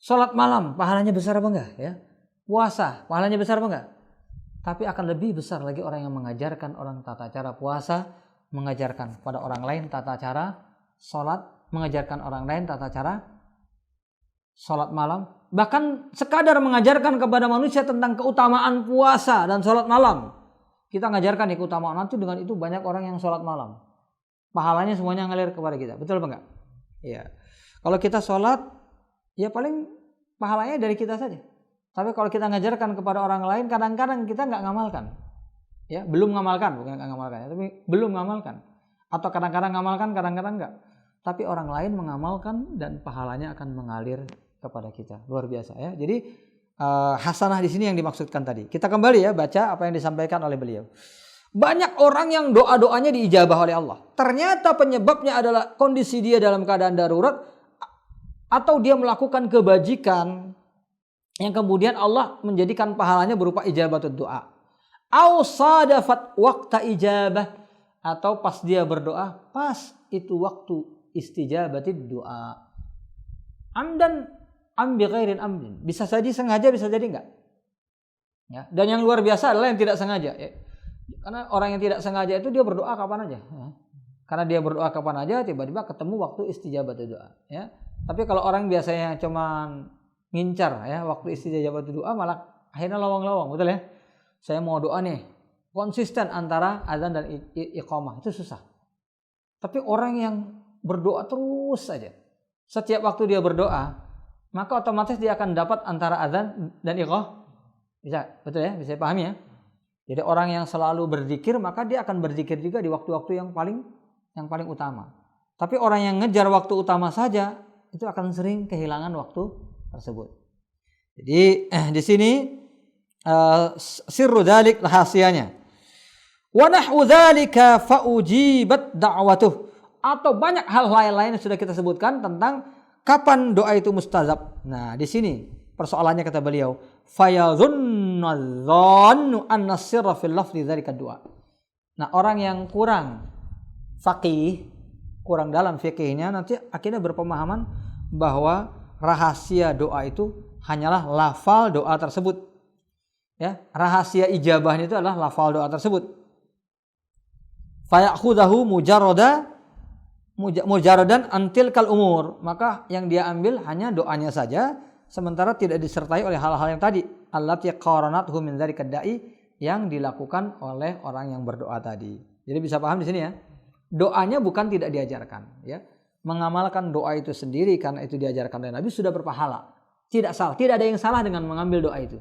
Salat malam pahalanya besar apa enggak, ya? Puasa pahalanya besar apa enggak? Tapi akan lebih besar lagi orang yang mengajarkan orang tata cara puasa, mengajarkan pada orang lain tata cara salat, mengajarkan orang lain tata cara salat malam, bahkan sekadar mengajarkan kepada manusia tentang keutamaan puasa dan salat malam. Kita mengajarkan keutamaan itu, dengan itu banyak orang yang salat malam. Pahalanya semuanya ngalir kepada kita. Betul apa enggak? Iya. Kalau kita salat, ya paling pahalanya dari kita saja. Tapi kalau kita ngajarkan kepada orang lain, kadang-kadang kita nggak ngamalkan, ya, belum ngamalkan, bukan nggak ngamalkan, ya, tapi belum ngamalkan, atau kadang-kadang ngamalkan, kadang-kadang nggak. Tapi orang lain mengamalkan dan pahalanya akan mengalir kepada kita, luar biasa, ya. Jadi hasanah di sini yang dimaksudkan tadi. Kita kembali, ya, baca apa yang disampaikan oleh beliau. Banyak orang yang doa-doanya diijabah oleh Allah. Ternyata penyebabnya adalah kondisi dia dalam keadaan darurat, atau dia melakukan kebajikan yang kemudian Allah menjadikan pahalanya berupa ijabatul doa. Au sadafat waqta ijabah, atau pas dia berdoa, pas itu waktu istijabatid doa. Amdan am bi ghairin amdin. Bisa jadi sengaja, bisa jadi enggak. Ya, dan yang luar biasa adalah yang tidak sengaja, ya. Karena orang yang tidak sengaja itu dia berdoa kapan aja, ya. Karena dia berdoa kapan aja, tiba-tiba ketemu waktu istijabatid doa, ya. Tapi kalau orang biasanya cuman ngincar, ya, waktu istijabah doa, malah akhirnya lawang-lawang, betul, ya. Saya mau doa nih, konsisten antara azan dan iqamah itu susah. Tapi orang yang berdoa terus saja, setiap waktu dia berdoa, maka otomatis dia akan dapat antara azan dan iqamah. Bisa, betul, ya, bisa pahami, ya. Jadi orang yang selalu berzikir, maka dia akan berzikir juga di waktu-waktu yang paling utama. Tapi orang yang ngejar waktu utama saja, itu akan sering kehilangan waktu tersebut. Jadi di sini sirru dzalik, rahasianya. Wa nahwu dzalika fa ujibat da'watuh. Atau banyak hal lain yang sudah kita sebutkan tentang kapan doa itu mustajab. Nah, di sini persoalannya kata beliau, fayadhunnu anna sirra fil lafzi dzalika du'a. Nah, orang yang kurang faqih, kurang dalam fikihnya, nanti akhirnya berpemahaman bahwa rahasia doa itu hanyalah lafal doa tersebut, ya. Rahasia ijabahnya itu adalah lafal doa tersebut. Fayakhudhu mujaradan antil kal umur, maka yang dia ambil hanya doanya saja, sementara tidak disertai oleh hal-hal yang tadi, allati qaranathu min dzalika da'i, yang dilakukan oleh orang yang berdoa tadi. Jadi bisa paham di sini, ya. Doanya bukan tidak diajarkan, ya. Mengamalkan doa itu sendiri karena itu diajarkan oleh Nabi sudah berpahala. Tidak salah, tidak ada yang salah dengan mengambil doa itu.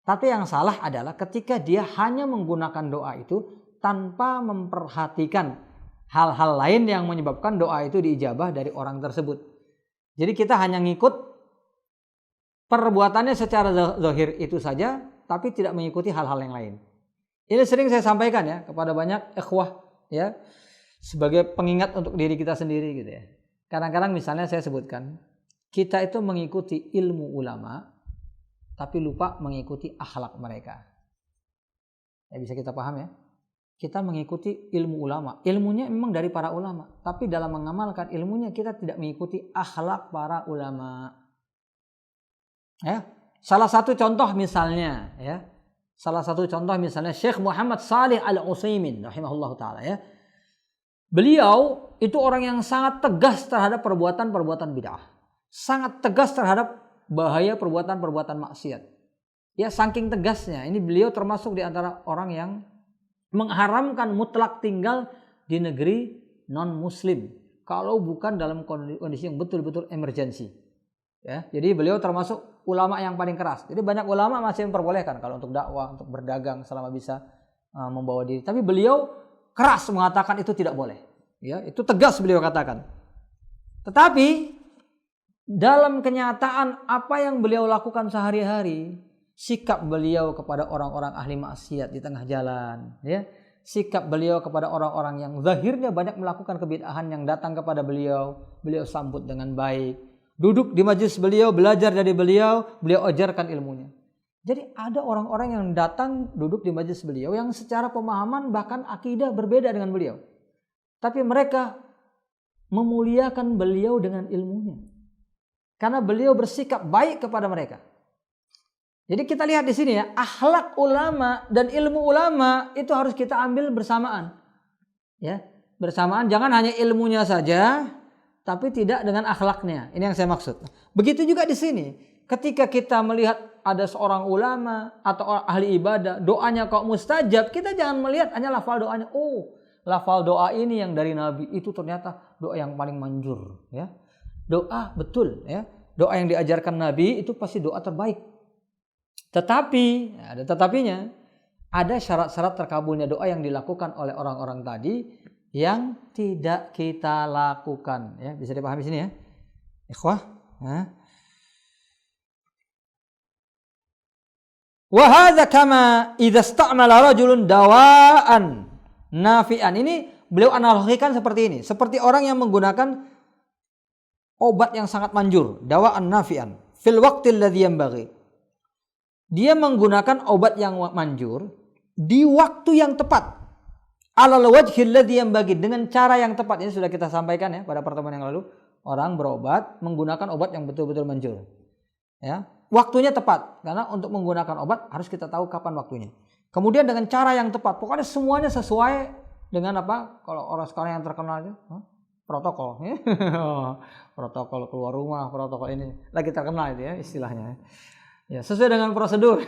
Tapi yang salah adalah ketika dia hanya menggunakan doa itu tanpa memperhatikan hal-hal lain yang menyebabkan doa itu diijabah dari orang tersebut. Jadi kita hanya ngikut perbuatannya secara zahir itu saja, tapi tidak mengikuti hal-hal yang lain. Ini sering saya sampaikan, ya, kepada banyak ikhwah, ya, sebagai pengingat untuk diri kita sendiri, gitu, ya. Kadang-kadang misalnya saya sebutkan, kita itu mengikuti ilmu ulama, tapi lupa mengikuti akhlak mereka. Ya, bisa kita paham, ya. Kita mengikuti ilmu ulama, ilmunya memang dari para ulama, tapi dalam mengamalkan ilmunya kita tidak mengikuti akhlak para ulama. Ya, salah satu contoh misalnya, ya, Syekh Muhammad Shalih Al-Utsaimin rahimahullah taala, ya. Beliau itu orang yang sangat tegas terhadap perbuatan-perbuatan bid'ah. Sangat tegas terhadap bahaya perbuatan-perbuatan maksiat. Ya, saking tegasnya, ini beliau termasuk di antara orang yang mengharamkan mutlak tinggal di negeri non muslim kalau bukan dalam kondisi yang betul-betul emergency. Ya, jadi beliau termasuk ulama yang paling keras. Jadi banyak ulama masih memperbolehkan kalau untuk dakwah, untuk berdagang selama bisa membawa diri. Tapi beliau keras mengatakan itu tidak boleh. Ya, itu tegas beliau katakan. Tetapi dalam kenyataan apa yang beliau lakukan sehari-hari, sikap beliau kepada orang-orang ahli maksiat di tengah jalan, ya, sikap beliau kepada orang-orang yang zahirnya banyak melakukan kebid'ahan yang datang kepada beliau sambut dengan baik. Duduk di majelis beliau, belajar dari beliau ajarkan ilmunya. Jadi ada orang-orang yang datang duduk di majelis beliau yang secara pemahaman bahkan akidah berbeda dengan beliau. Tapi mereka memuliakan beliau dengan ilmunya. Karena beliau bersikap baik kepada mereka. Jadi kita lihat di sini ya, akhlak ulama dan ilmu ulama itu harus kita ambil bersamaan. Ya, bersamaan, jangan hanya ilmunya saja tapi tidak dengan akhlaknya. Ini yang saya maksud. Begitu juga di sini. Ketika kita melihat ada seorang ulama atau ahli ibadah, doanya kok mustajab, kita jangan melihat hanya lafal doanya. Oh, lafal doa ini yang dari Nabi itu ternyata doa yang paling manjur. Ya, doa betul. Ya, doa yang diajarkan Nabi itu pasti doa terbaik. Tetapi, ada tetapinya, ada syarat-syarat terkabulnya doa yang dilakukan oleh orang-orang tadi yang tidak kita lakukan. Ya, bisa dipahami sini ya, ikhwah. Wa hadza kama idza ista'mala rajulun dawaan nafi'an. Ini beliau analogikan seperti ini, seperti orang yang menggunakan obat yang sangat manjur, dawaan nafi'an fil waqtil ladzi yanbaghi. Dia menggunakan obat yang manjur di waktu yang tepat. Alal wajhil ladzi yanbaghi, dengan cara yang tepat. Ini sudah kita sampaikan ya pada pertemuan yang lalu. Orang berobat menggunakan obat yang betul-betul manjur. Ya, waktunya tepat. Karena untuk menggunakan obat harus kita tahu kapan waktunya. Kemudian dengan cara yang tepat. Pokoknya semuanya sesuai dengan apa? Kalau orang sekarang yang terkenal itu protokol. Ya? Protokol keluar rumah, protokol ini lagi terkenal itu ya istilahnya. Ya, sesuai dengan prosedur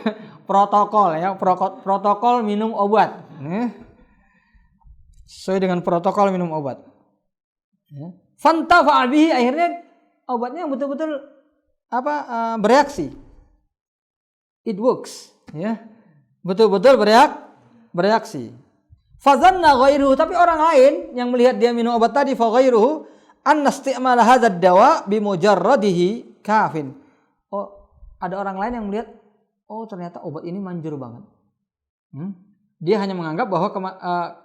protokol ya, protokol minum obat. Sesuai dengan protokol minum obat. Fantafa'a bihi, akhirnya obatnya betul-betul bereaksi. It works, ya. Betul-betul bereaksi. Fadhanna ghairuhu, tapi orang lain yang melihat dia minum obat tadi, fa ghairuhu anna isti'mala hadzal dawa bi mujarradihi kafin. Oh, ada orang lain yang melihat, oh ternyata obat ini manjur banget. Dia hanya menganggap bahwa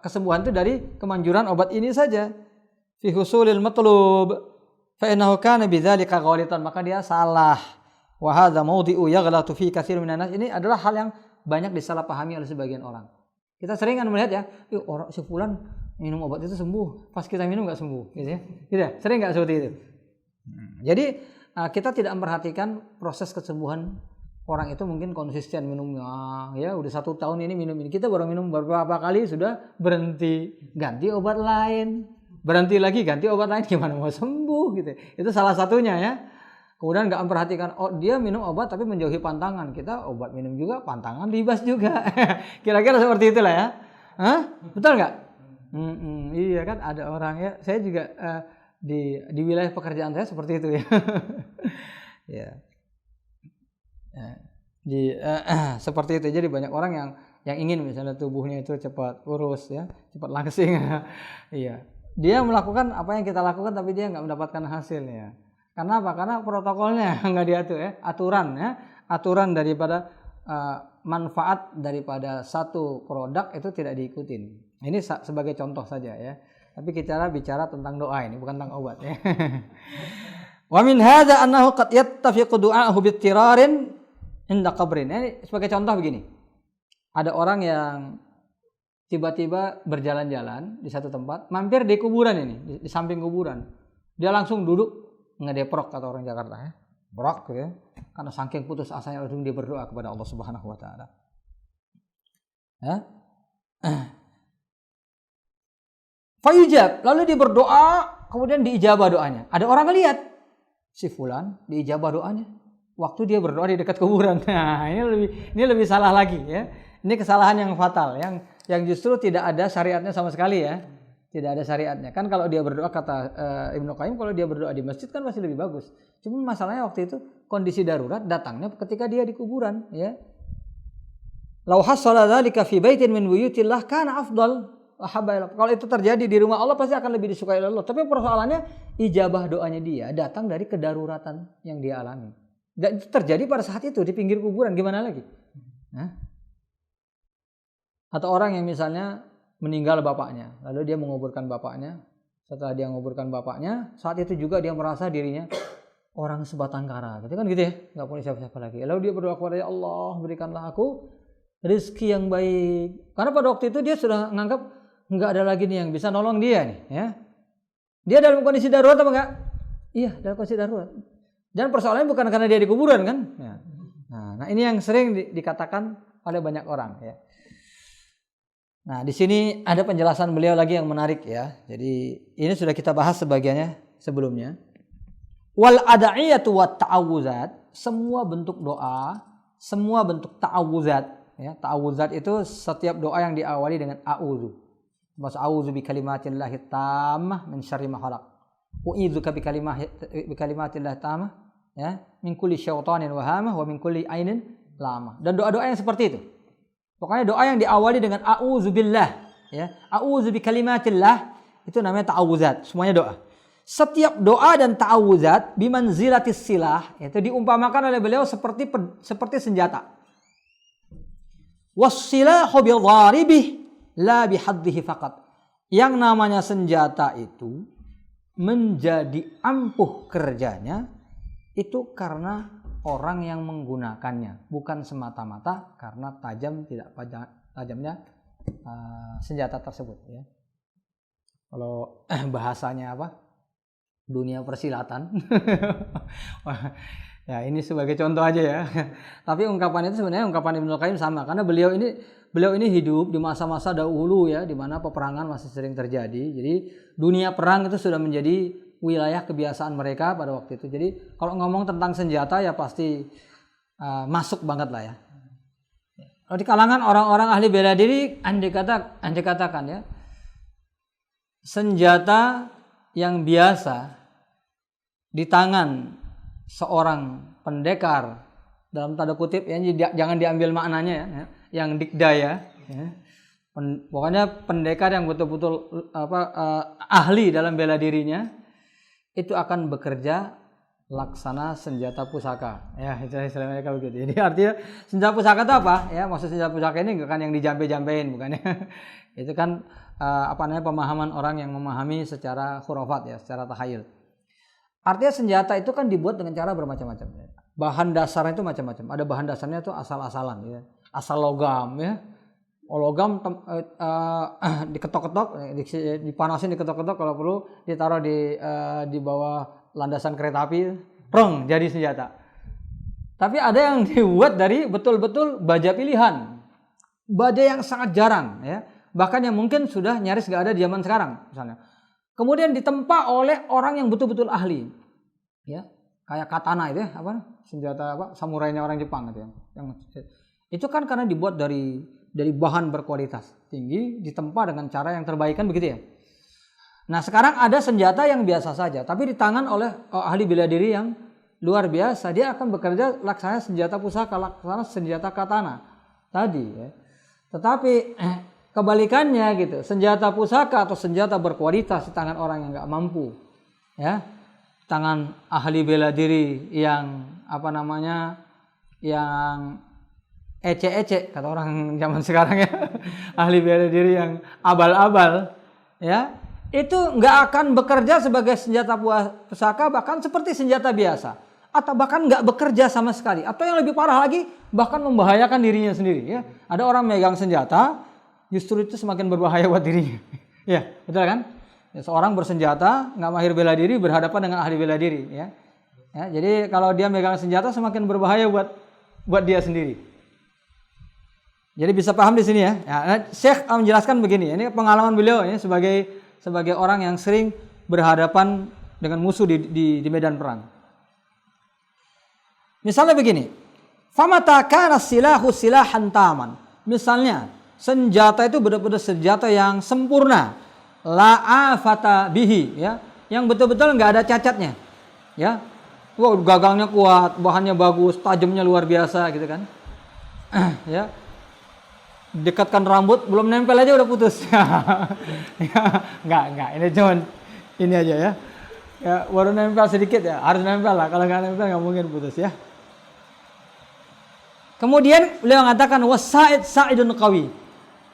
kesembuhan itu dari kemanjuran obat ini saja. Fi husulil matlub fa innahu kana bidzalika ghalitan, maka dia salah. Wa hadza mawdi'u yaghlatu fi katsir minan nas. Ini adalah hal yang banyak disalahpahami oleh sebagian orang. Kita sering kan melihat ya, orang si fulan minum obat itu sembuh, pas kita minum enggak sembuh, gitu ya. Tidak, sering enggak seperti itu. Jadi kita tidak memperhatikan proses kesembuhan. Orang itu mungkin konsisten minumnya, ya udah 1 tahun ini minum ini. Kita baru minum beberapa kali sudah berhenti, ganti obat lain, berhenti lagi ganti obat lain, gimana mau sembuh gitu. Itu salah satunya ya. Kemudian nggak memperhatikan, oh dia minum obat tapi menjauhi pantangan. Kita obat minum juga, pantangan libas juga. Kira-kira seperti itulah ya. Betul nggak? Iya kan ada orang ya. Saya juga di wilayah pekerjaan saya seperti itu ya. Ya. Seperti itu. Jadi banyak orang yang ingin misalnya tubuhnya itu cepat kurus ya, cepat langsing. Iya. Dia melakukan apa yang kita lakukan tapi dia nggak mendapatkan hasilnya. Karena apa? Karena protokolnya nggak diatur ya, aturan daripada manfaat daripada satu produk itu tidak diikutin. Ini sebagai contoh saja ya. Tapi kita bicara tentang doa ini, bukan tentang obat ya. Wa min hadza annahu qad yattafiqu du'a'uhu bittirarin inda qabrin. Ini sebagai contoh begini. Ada orang yang tiba-tiba berjalan-jalan di satu tempat, mampir di kuburan ini, di samping kuburan. Dia langsung duduk ngedeprok kata orang Jakarta ya. Brok ya. Karena saking putus asanya langsung dia berdoa kepada Allah Subhanahu wa taala. Ya. Fayujab, lalu dia berdoa, kemudian diijabah doanya. Ada orang ngelihat si fulan diijabah doanya waktu dia berdoa di dekat kuburan. Nah, ini lebih salah lagi ya. Ini kesalahan yang fatal, yang justru tidak ada syariatnya sama sekali ya. Tidak ada syariatnya. Kan kalau dia berdoa, kata Ibnu Qayyim, kalau dia berdoa di masjid kan masih lebih bagus. Cuma masalahnya waktu itu kondisi darurat datangnya ketika dia di kuburan, ya. Lau hasala dzalika fi baitin min buyutillah kana afdal. Kalau itu terjadi di rumah Allah pasti akan lebih disukai oleh Allah. Tapi persoalannya ijabah doanya dia datang dari kedaruratan yang dia alami. Dan itu terjadi pada saat itu di pinggir kuburan, gimana lagi? Nah. Atau orang yang misalnya meninggal bapaknya, lalu dia menguburkan bapaknya. Setelah dia menguburkan bapaknya, saat itu juga dia merasa dirinya orang sebatang kara, gitu kan gitu ya, nggak punya siapa-siapa lagi. Lalu dia berdoa kepada Allah, berikanlah aku rezeki yang baik. Karena pada waktu itu dia sudah menganggap nggak ada lagi nih yang bisa nolong dia nih, ya. Dia dalam kondisi darurat apa enggak? Iya, dalam kondisi darurat. Dan persoalannya bukan karena dia di kuburan kan? Ya. Nah, ini yang sering dikatakan oleh banyak orang, ya. Nah, di sini ada penjelasan beliau lagi yang menarik, ya. Jadi ini sudah kita bahas sebagiannya sebelumnya. Wal ada'iyatu wat ta'awuzat, semua bentuk doa, semua bentuk ta'awuzat, ya. Ta'awuzat itu setiap doa yang diawali dengan a'udzu. Maksud a'udzu bi kalimatillahi tammah min syarri ma khalaq. U'idzuka bi kalimatillahi tammah, ya, min kulli syaitanin wahamah wa min kulli ainin lamah. Dan doa-doa yang seperti itu. Pokoknya doa yang diawali dengan a'udzubillah, ya. A'udzu bi kalimatillah itu namanya ta'awuzat, semuanya doa. Setiap doa dan ta'awuzat bimanzilatis silah, itu diumpamakan oleh beliau seperti senjata. Was-silahu bidharibih la bihaddihi faqat. Yang namanya senjata itu menjadi ampuh kerjanya itu karena orang yang menggunakannya, bukan semata-mata karena tajamnya senjata tersebut, ya. Kalau bahasanya apa? Dunia persilatan. Ya, ini sebagai contoh aja ya. Tapi ungkapan itu sebenarnya ungkapan Ibnu Qayyim sama, karena beliau ini hidup di masa-masa dahulu, ya, di mana peperangan masih sering terjadi. Jadi dunia perang itu sudah menjadi wilayah kebiasaan mereka pada waktu itu. Jadi kalau ngomong tentang senjata ya pasti masuk banget lah, ya. Kalau di kalangan orang-orang ahli bela diri andai katakan, ya, senjata yang biasa di tangan seorang pendekar, dalam tanda kutip, ya, jangan diambil maknanya, ya, yang dikdaya, ya. Pokoknya pendekar yang betul-betul ahli dalam bela dirinya itu akan bekerja laksana senjata pusaka, ya, istilah mereka begitu. Jadi artinya senjata pusaka itu apa? Ya, maksud senjata pusaka ini bukan yang dijampe-jampein, bukan, ya. Itu kan pemahaman orang yang memahami secara khurafat, ya, secara tahayul. Artinya senjata itu kan dibuat dengan cara bermacam-macam, ya. Bahan dasarnya itu macam-macam. Ada bahan dasarnya itu asal-asalan, ya. Asal logam, ya. Logam diketok-ketok, dipanasin, diketok-ketok, kalau perlu ditaruh di bawah landasan kereta api, prong, jadi senjata. Tapi ada yang dibuat dari betul-betul baja pilihan, baja yang sangat jarang, ya. Bahkan yang mungkin sudah nyaris gak ada di zaman sekarang, misalnya. Kemudian ditempa oleh orang yang betul-betul ahli, ya, kayak katana itu, ya, senjata samurainya orang Jepang gitu, ya. Itu kan karena dibuat dari bahan berkualitas tinggi, ditempa dengan cara yang terbaik, kan begitu, ya. Nah, sekarang ada senjata yang biasa saja, tapi di tangan oleh ahli bela diri yang luar biasa, dia akan bekerja laksana senjata pusaka, laksana senjata katana tadi, ya. Tetapi kebalikannya gitu, senjata pusaka atau senjata berkualitas di tangan orang yang nggak mampu, ya, tangan ahli bela diri yang yang ece-ece kata orang zaman sekarang, ya, ahli bela diri yang abal-abal, ya, itu nggak akan bekerja sebagai senjata pusaka, bahkan seperti senjata biasa, atau bahkan nggak bekerja sama sekali, atau yang lebih parah lagi bahkan membahayakan dirinya sendiri, ya. Ada orang megang senjata justru itu semakin berbahaya buat dirinya. Ya, betul kan? Ya, seorang bersenjata, nggak mahir bela diri, berhadapan dengan ahli bela diri, ya. Ya, jadi kalau dia megang senjata semakin berbahaya buat dia sendiri. Jadi bisa paham di sini, ya. Syekh menjelaskan begini, ini pengalaman beliau ini sebagai orang yang sering berhadapan dengan musuh di medan perang. Misalnya begini, famata kana silahu silahan taman. Misalnya senjata itu benar-benar senjata yang sempurna, la afata bihi, ya, yang betul-betul nggak ada cacatnya, ya. Wah, gagangnya kuat, bahannya bagus, tajamnya luar biasa gitu kan. Ya. Dekatkan rambut, belum nempel aja udah putus. Enggak, ini cuman ini aja ya. Ya, baru nempel sedikit ya, harus nempel lah. Kalau nggak nempel nggak mungkin putus ya. Kemudian beliau mengatakan wasa'id sa'idun qawi.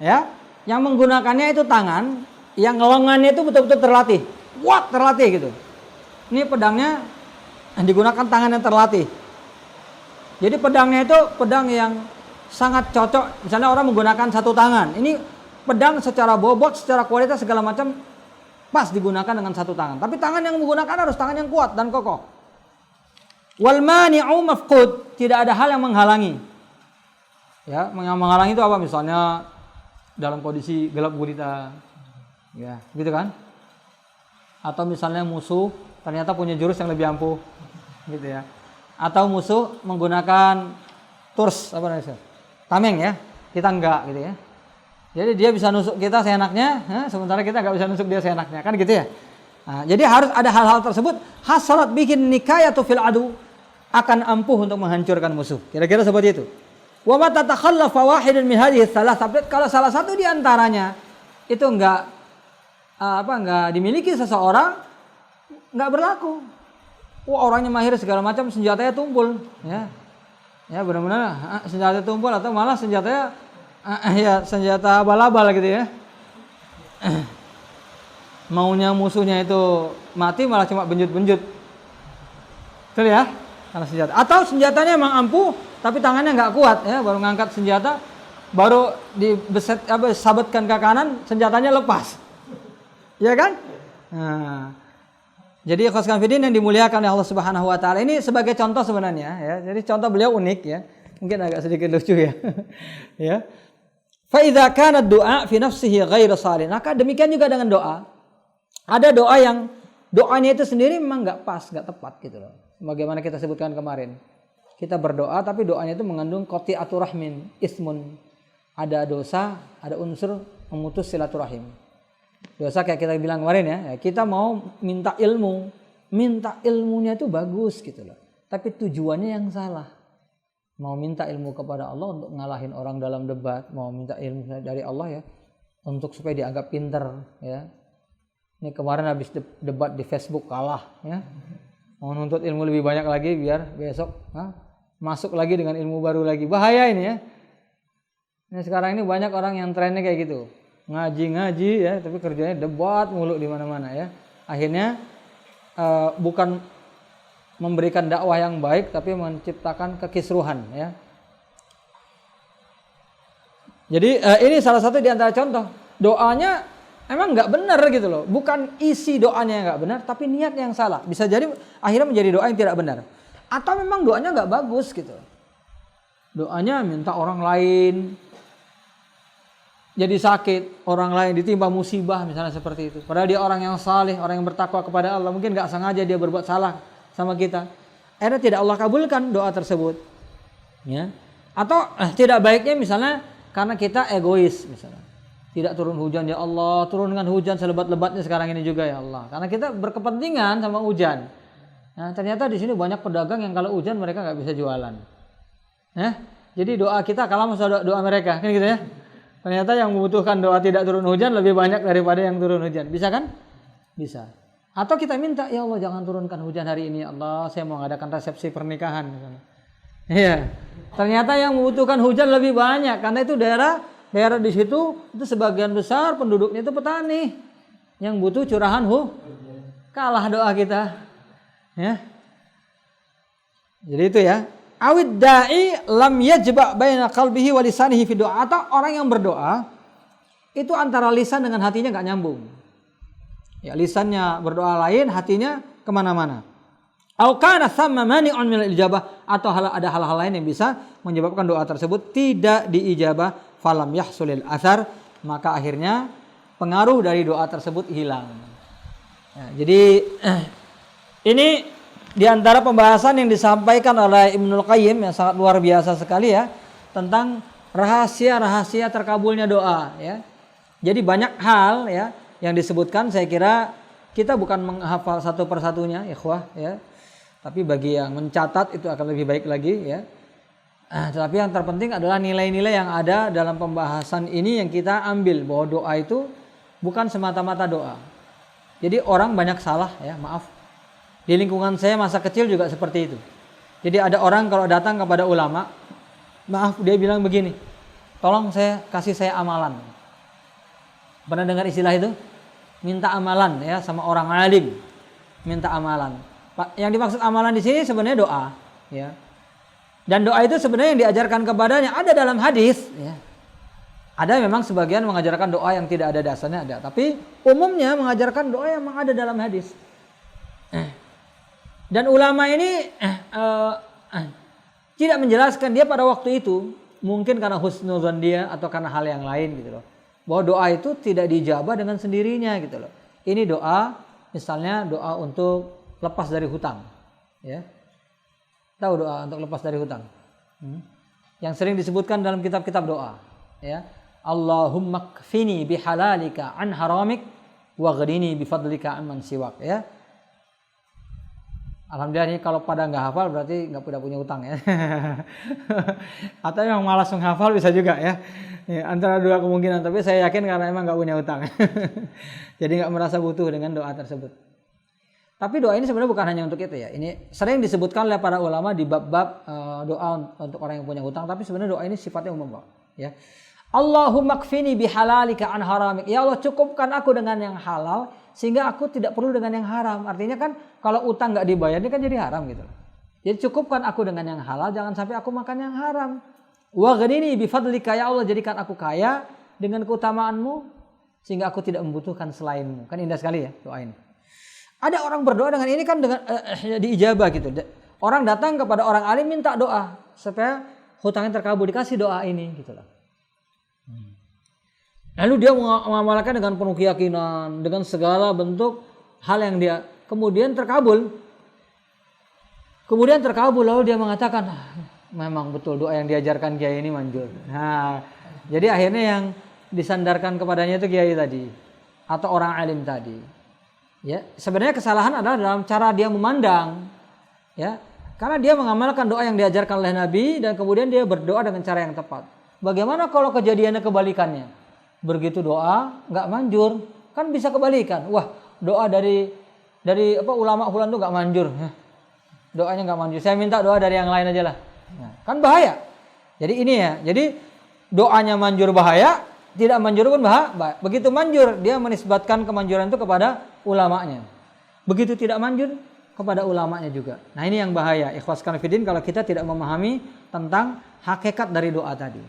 Ya, yang menggunakannya itu tangan, yang lengannya itu betul-betul terlatih. Kuat terlatih gitu. Ini pedangnya digunakan tangan yang terlatih. Jadi pedangnya itu pedang yang sangat cocok. Misalnya orang menggunakan satu tangan. Ini pedang secara bobot, secara kualitas segala macam pas digunakan dengan satu tangan. Tapi tangan yang menggunakan harus tangan yang kuat dan kokoh. Wal mani'u mafqud, tidak ada hal yang menghalangi. Ya, yang menghalangi itu apa? Misalnya dalam kondisi gelap gulita, ya, gitu kan? Atau misalnya musuh ternyata punya jurus yang lebih ampuh, gitu ya. Atau musuh menggunakan turs, apa namanya? Tameng ya, kita enggak, gitu ya. Jadi dia bisa nusuk kita seenaknya, sementara kita nggak bisa nusuk dia seenaknya, kan gitu ya. Nah, jadi harus ada hal-hal tersebut. Hasalat bikin nikayatu fil adu, akan ampuh untuk menghancurkan musuh. Kira-kira seperti itu. Wa ma tatakhallafa wahidun min hadhihi tsalah, tapi kalau salah satu di antaranya itu enggak dimiliki seseorang, enggak berlaku. Wah, orangnya mahir segala macam, senjatanya tumpul, ya. Ya, benar-benar senjata tumpul atau malah senjatanya ya senjata abal-abal gitu ya. Maunya musuhnya itu mati malah cuma benjut-benjut. Betul ya? Karena senjata. Atau senjatanya emang ampuh tapi tangannya nggak kuat ya, baru ngangkat senjata, baru dibeset sabetkan ke kanan, senjatanya lepas. Ya kan? Nah, jadi ikhwan fillah yang dimuliakan oleh Allah Subhanahu wa taala, ini sebagai contoh sebenarnya ya. Jadi contoh beliau unik ya. Mungkin agak sedikit lucu ya. Ya. Fa idza kana ad-du'a fi nafsihi ghairu salih. Maka demikian juga dengan doa. Ada doa yang doanya itu sendiri memang nggak pas, nggak tepat gitu loh. Bagaimana kita sebutkan kemarin. Kita berdoa tapi doanya itu mengandung qati'atur rahmin, ismun. Ada dosa, ada unsur memutus silaturahim. Dosa kayak kita bilang kemarin ya, kita mau minta ilmu. Minta ilmunya itu bagus gitu loh. Tapi tujuannya yang salah. Mau minta ilmu kepada Allah untuk ngalahin orang dalam debat, mau minta ilmu dari Allah ya untuk supaya dianggap pinter ya. Ini kemarin habis debat di Facebook kalah ya. Mau nuntut ilmu lebih banyak lagi biar besok masuk lagi dengan ilmu baru lagi. Bahaya ini ya. Ini sekarang ini banyak orang yang trennya kayak gitu. Ngaji ya, tapi kerjanya debat mulu di mana-mana ya. Akhirnya bukan memberikan dakwah yang baik tapi menciptakan kekisruhan ya. Jadi ini salah satu di antara contoh. Doanya emang nggak benar gitu loh. Bukan isi doanya yang nggak benar, tapi niat yang salah. Bisa jadi akhirnya menjadi doa yang tidak benar. Atau memang doanya nggak bagus gitu. Doanya minta orang lain jadi sakit, orang lain ditimpa musibah misalnya seperti itu. Padahal dia orang yang saleh, orang yang bertakwa kepada Allah. Mungkin nggak sengaja dia berbuat salah sama kita. Akhirnya tidak Allah kabulkan doa tersebut. Ya. Atau tidak baiknya misalnya karena kita egois misalnya. Tidak turun hujan ya Allah, turunkan hujan selebat-lebatnya sekarang ini juga ya Allah. Karena kita berkepentingan sama hujan. Nah, ternyata di sini banyak pedagang yang kalau hujan mereka nggak bisa jualan. Jadi doa kita kalah sama doa mereka, kan gitu ya. Ternyata yang membutuhkan doa tidak turun hujan lebih banyak daripada yang turun hujan. Bisa kan? Bisa. Atau kita minta, ya Allah jangan turunkan hujan hari ini ya Allah, saya mau mengadakan resepsi pernikahan misalnya. Iya. Ternyata yang membutuhkan hujan lebih banyak karena itu daerah di situ itu sebagian besar penduduknya itu petani yang butuh curahan kalah doa kita. Ya. Jadi itu ya. Awid da'i lam yajba' baina qalbihi wa lisanihi fi doa. Atau orang yang berdoa itu antara lisan dengan hatinya enggak nyambung. Ya, lisannya berdoa lain, hatinya kemana-mana. Au kana thamma mani'un min al-ijabah, atau ada hal-hal lain yang bisa menyebabkan doa tersebut tidak diijabah, falam yahsulil athar, maka akhirnya pengaruh dari doa tersebut hilang. Ya, jadi ini di antara pembahasan yang disampaikan oleh Ibnul Qayyim yang sangat luar biasa sekali ya, tentang rahasia-rahasia terkabulnya doa ya. Jadi banyak hal ya yang disebutkan saya kira kita bukan menghafal satu persatunya, ikhwah ya. Tapi bagi yang mencatat itu akan lebih baik lagi ya. Tetapi yang terpenting adalah nilai-nilai yang ada dalam pembahasan ini yang kita ambil bahwa doa itu bukan semata-mata doa. Jadi orang banyak salah ya, maaf. Di lingkungan saya masa kecil juga seperti itu. Jadi ada orang kalau datang kepada ulama, maaf dia bilang begini, tolong kasih saya amalan. Pernah dengar istilah itu? Minta amalan ya sama orang alim. Minta amalan. Yang dimaksud amalan di sini sebenarnya doa ya. Dan doa itu sebenarnya yang diajarkan kepadanya ada dalam hadis ya. Ada memang sebagian mengajarkan doa yang tidak ada dasarnya ada, tapi umumnya mengajarkan doa yang memang ada dalam hadis. Dan ulama ini tidak menjelaskan dia pada waktu itu, mungkin karena husnuzon dia atau karena hal yang lain gitu loh. Bahwa doa itu tidak dijabah dengan sendirinya gitu loh. Ini doa, misalnya doa untuk lepas dari hutang, ya. Tahu doa untuk lepas dari hutang? Yang sering disebutkan dalam kitab-kitab doa, ya. Allahumma kfini bihalalika an haramik waghnini bifadlika amman siwak, ya. Alhamdulillah ini kalau pada nggak hafal berarti nggak punya hutang ya. Atau yang malas menghafal bisa juga ya. Antara dua kemungkinan, tapi saya yakin karena emang nggak punya hutang. Jadi nggak merasa butuh dengan doa tersebut. Tapi doa ini sebenarnya bukan hanya untuk itu ya. Ini sering disebutkan oleh para ulama di bab-bab doa untuk orang yang punya hutang, tapi sebenarnya doa ini sifatnya umum, ya. Allahumma kfini bihalalika an haramik. Ya Allah, cukupkan aku dengan yang halal sehingga aku tidak perlu dengan yang haram. Artinya kan kalau utang nggak dibayar ini kan jadi haram gitu. Jadi cukupkan aku dengan yang halal, jangan sampai aku makan yang haram. Waghnini bifadlika, ya Allah, jadikan aku kaya dengan keutamaanmu sehingga aku tidak membutuhkan selainmu. Kan indah sekali ya doa ini. Ada orang berdoa dengan ini kan dengan diijabah gitu. Orang datang kepada orang alim minta doa supaya hutangnya terkabul, dikasih doa ini gitu loh. Lalu dia mengamalkan dengan penuh keyakinan, dengan segala bentuk hal yang dia kemudian terkabul. Kemudian terkabul lalu dia mengatakan, memang betul doa yang diajarkan kiai ini manjur. Nah, jadi akhirnya yang disandarkan kepadanya itu kiai tadi atau orang alim tadi. Ya, sebenarnya kesalahan adalah dalam cara dia memandang. Ya, karena dia mengamalkan doa yang diajarkan oleh Nabi dan kemudian dia berdoa dengan cara yang tepat. Bagaimana kalau kejadiannya kebalikannya? Begitu doa nggak manjur, kan bisa kebalikan. Wah, doa dari ulama fulan tuh nggak manjur. Doanya nggak manjur. Saya minta doa dari yang lain aja lah. Nah, kan bahaya. Jadi ini ya. Jadi doanya manjur bahaya, tidak manjur pun bahaya. Begitu manjur dia menisbatkan kemanjuran itu kepada ulamanya. Begitu tidak manjur kepada ulamanya juga. Nah, ini yang bahaya. Ikhwas fillah kalau kita tidak memahami tentang hakikat dari doa tadi.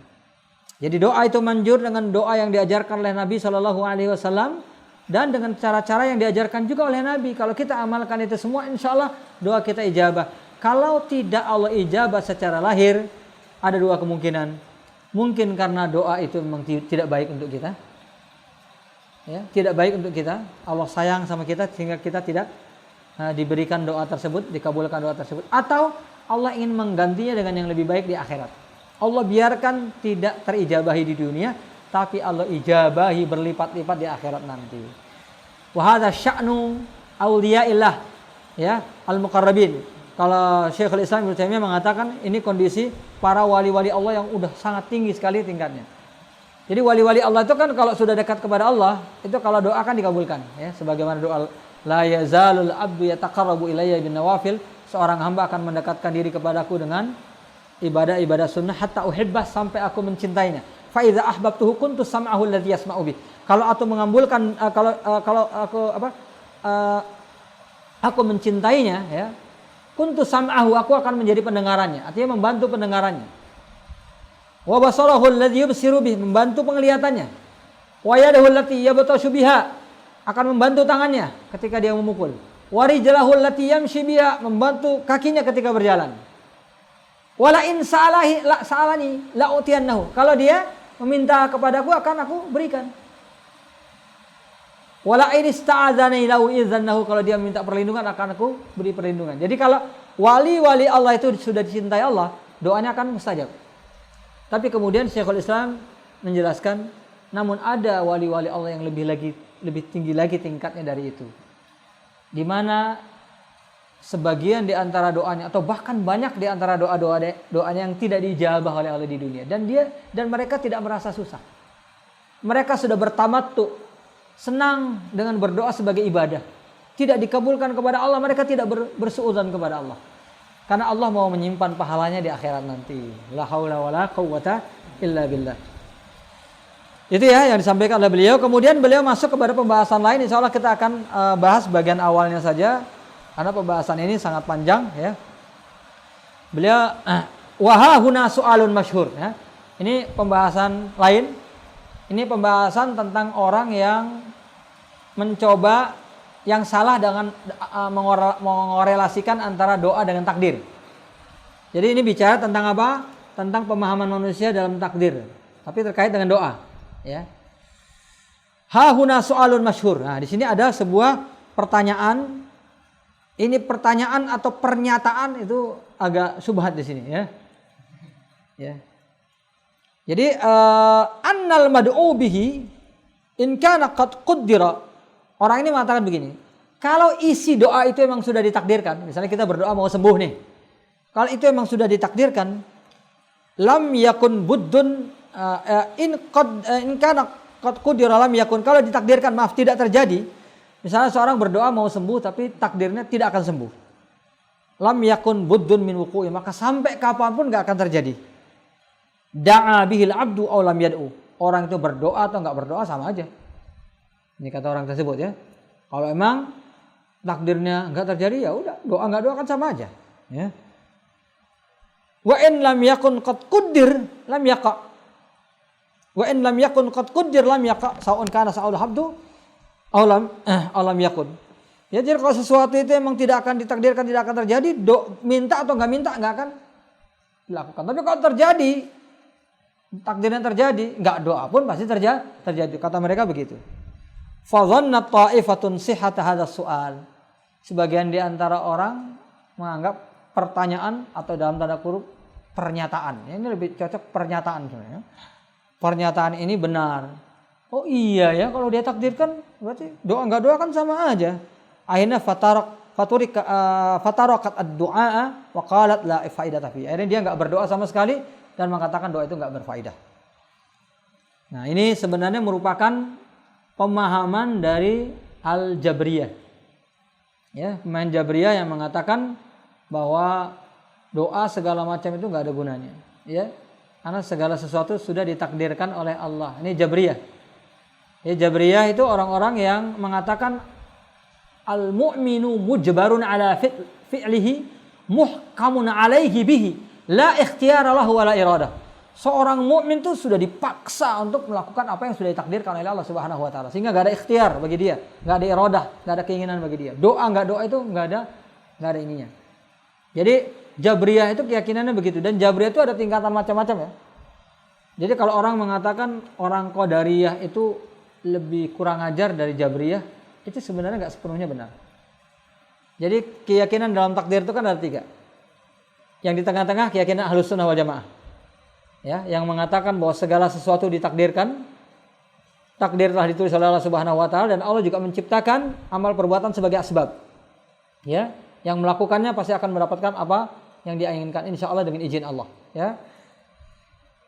Jadi doa itu manjur dengan doa yang diajarkan oleh Nabi SAW dan dengan cara-cara yang diajarkan juga oleh Nabi. Kalau kita amalkan itu semua, insya Allah doa kita ijabah. Kalau tidak Allah ijabah secara lahir, ada dua kemungkinan. Mungkin karena doa itu memang tidak baik untuk kita, ya, tidak baik untuk kita. Allah sayang sama kita sehingga kita tidak diberikan doa tersebut, dikabulkan doa tersebut. Atau Allah ingin menggantinya dengan yang lebih baik di akhirat. Allah biarkan tidak terijabahi di dunia, tapi Allah ijabahi berlipat-lipat di akhirat nanti. Wa hadza sya'nu auliyaillah, ya, al-muqarrabin. Kalau Syekhul Islam Ibnu Taimiyah mengatakan ini kondisi para wali-wali Allah yang udah sangat tinggi sekali tingkatnya. Jadi wali-wali Allah itu kan kalau sudah dekat kepada Allah, itu kalau doa kan dikabulkan, ya, sebagaimana doa la yazalul abdu yataqarrabu ilayya bin nawafil, seorang hamba akan mendekatkan diri kepadaku dengan ibadah-ibadah sunnah hatta uhibbah, sampai aku mencintainya. Fa idza ahbabtuhu kuntu sam'ahu alladhi yasma'u bih. Kalau aku mengabulkan kalau aku mencintainya, ya, kuntu sam'ahu, aku akan menjadi pendengarannya, artinya membantu pendengarannya. Wa basarahu alladhi yubsiru bih, membantu penglihatannya. Wa yadahu allati yabtashu biha, akan membantu tangannya ketika dia memukul. Wa rijlahu allati yamshi biha, membantu kakinya ketika berjalan. Wala in sa'alani la utiyannahu, kalau dia meminta kepadaku akan aku berikan. Wala in ista'adzani la u'idzannahu, kalau dia minta perlindungan akan aku beri perlindungan. Jadi kalau wali-wali Allah itu sudah dicintai Allah, doanya akan mustajab. Tapi kemudian Syekhul Islam menjelaskan, namun ada wali-wali Allah yang lebih lagi lebih tinggi lagi tingkatnya dari itu. Di mana sebagian di antara doanya atau bahkan banyak di antara doanya yang tidak dijabah oleh Allah di dunia, dan mereka tidak merasa susah. Mereka sudah bertamattu, senang dengan berdoa sebagai ibadah. Tidak dikabulkan kepada Allah, mereka tidak bersuudzon kepada Allah. Karena Allah mau menyimpan pahalanya di akhirat nanti. La haula wala quwwata illa billah. Itu ya yang disampaikan oleh beliau. Kemudian beliau masuk kepada pembahasan lain. Insya Allah kita akan bahas bagian awalnya saja, karena pembahasan ini sangat panjang ya. Beliau wahahuna soalun masyhur ya. Ini pembahasan lain. Ini pembahasan tentang orang yang mencoba yang salah dengan mengorelasikan antara doa dengan takdir. Jadi ini bicara tentang apa? Tentang pemahaman manusia dalam takdir, tapi terkait dengan doa, ya. Hahuna soalun masyhur. Nah, di sini ada sebuah pertanyaan. Ini pertanyaan atau pernyataan itu agak syubhat di sini, ya. Ya. Jadi annal mad'u bihi in kana qad qaddara. Orang ini mengatakan begini, kalau isi doa itu memang sudah ditakdirkan, misalnya kita berdoa mau sembuh nih, kalau itu memang sudah ditakdirkan, lam yakun buddun in kana qad qudira lam yakun, kalau ditakdirkan maaf tidak terjadi, misalnya seorang berdoa mau sembuh tapi takdirnya tidak akan sembuh, lam yakun buddun min wuqu'i, maka sampai kapanpun nggak akan terjadi. Da'a bihil abdu aw lam yad'u, orang itu berdoa atau nggak berdoa sama aja. Ini kata orang tersebut ya. Kalau emang takdirnya enggak terjadi, ya udah, doa enggak doa kan sama aja, ya. Wa in lam yakun qad quddir lam yaqa. Wa in lam yakun qad quddir lam yaqa, sa'un kana sa'ul habdu aw lam yakun. Ya, jadi kalau sesuatu itu emang tidak akan ditakdirkan, tidak akan terjadi, minta atau enggak minta enggak akan dilakukan. Tapi kalau terjadi, takdirnya terjadi, enggak doa pun pasti terjadi. Kata mereka begitu. Fadhanna ta'ifatun sihhata hadzal su'al. Sebagian di antara orang menganggap pertanyaan atau dalam tanda kurung pernyataan. Ini lebih cocok pernyataan sebenarnya. Pernyataan ini benar. Oh iya ya, kalau dia takdirkan berarti doa enggak doa kan sama aja. Akhirnya fatarakat ad-du'a wa qalat la faidata fi. Akhirnya dia enggak berdoa sama sekali dan mengatakan doa itu enggak berfaedah. Nah, ini sebenarnya merupakan pemahaman dari Al-Jabriyah. Ya, pemahaman Jabriyah yang mengatakan bahwa doa segala macam itu enggak ada gunanya, ya. Karena segala sesuatu sudah ditakdirkan oleh Allah. Ini Jabriyah. Ya, Jabriyah itu orang-orang yang mengatakan al-mu'minu mujbarun ala fi'lihi muhkamun alaihi bihi la ikhtiyara lahu wa la iradah. Seorang mukmin itu sudah dipaksa untuk melakukan apa yang sudah ditakdirkan oleh Allah Subhanahu wa taala. Sehingga enggak ada ikhtiar bagi dia, enggak ada iradah, enggak ada keinginan bagi dia. Doa enggak doa itu enggak ada ininya. Jadi Jabriyah itu keyakinannya begitu, dan Jabriyah itu ada tingkatan macam-macam ya. Jadi kalau orang mengatakan orang Qadariyah itu lebih kurang ajar dari Jabriyah, itu sebenarnya enggak sepenuhnya benar. Jadi keyakinan dalam takdir itu kan ada 3. Yang di tengah-tengah keyakinan Ahlus Sunnah wal Jamaah. Ya, yang mengatakan bahwa segala sesuatu ditakdirkan, takdir telah ditulis oleh Allah Subhanahu wa taala, dan Allah juga menciptakan amal perbuatan sebagai asbab. Ya, yang melakukannya pasti akan mendapatkan apa yang dia inginkan insyaallah dengan izin Allah, ya.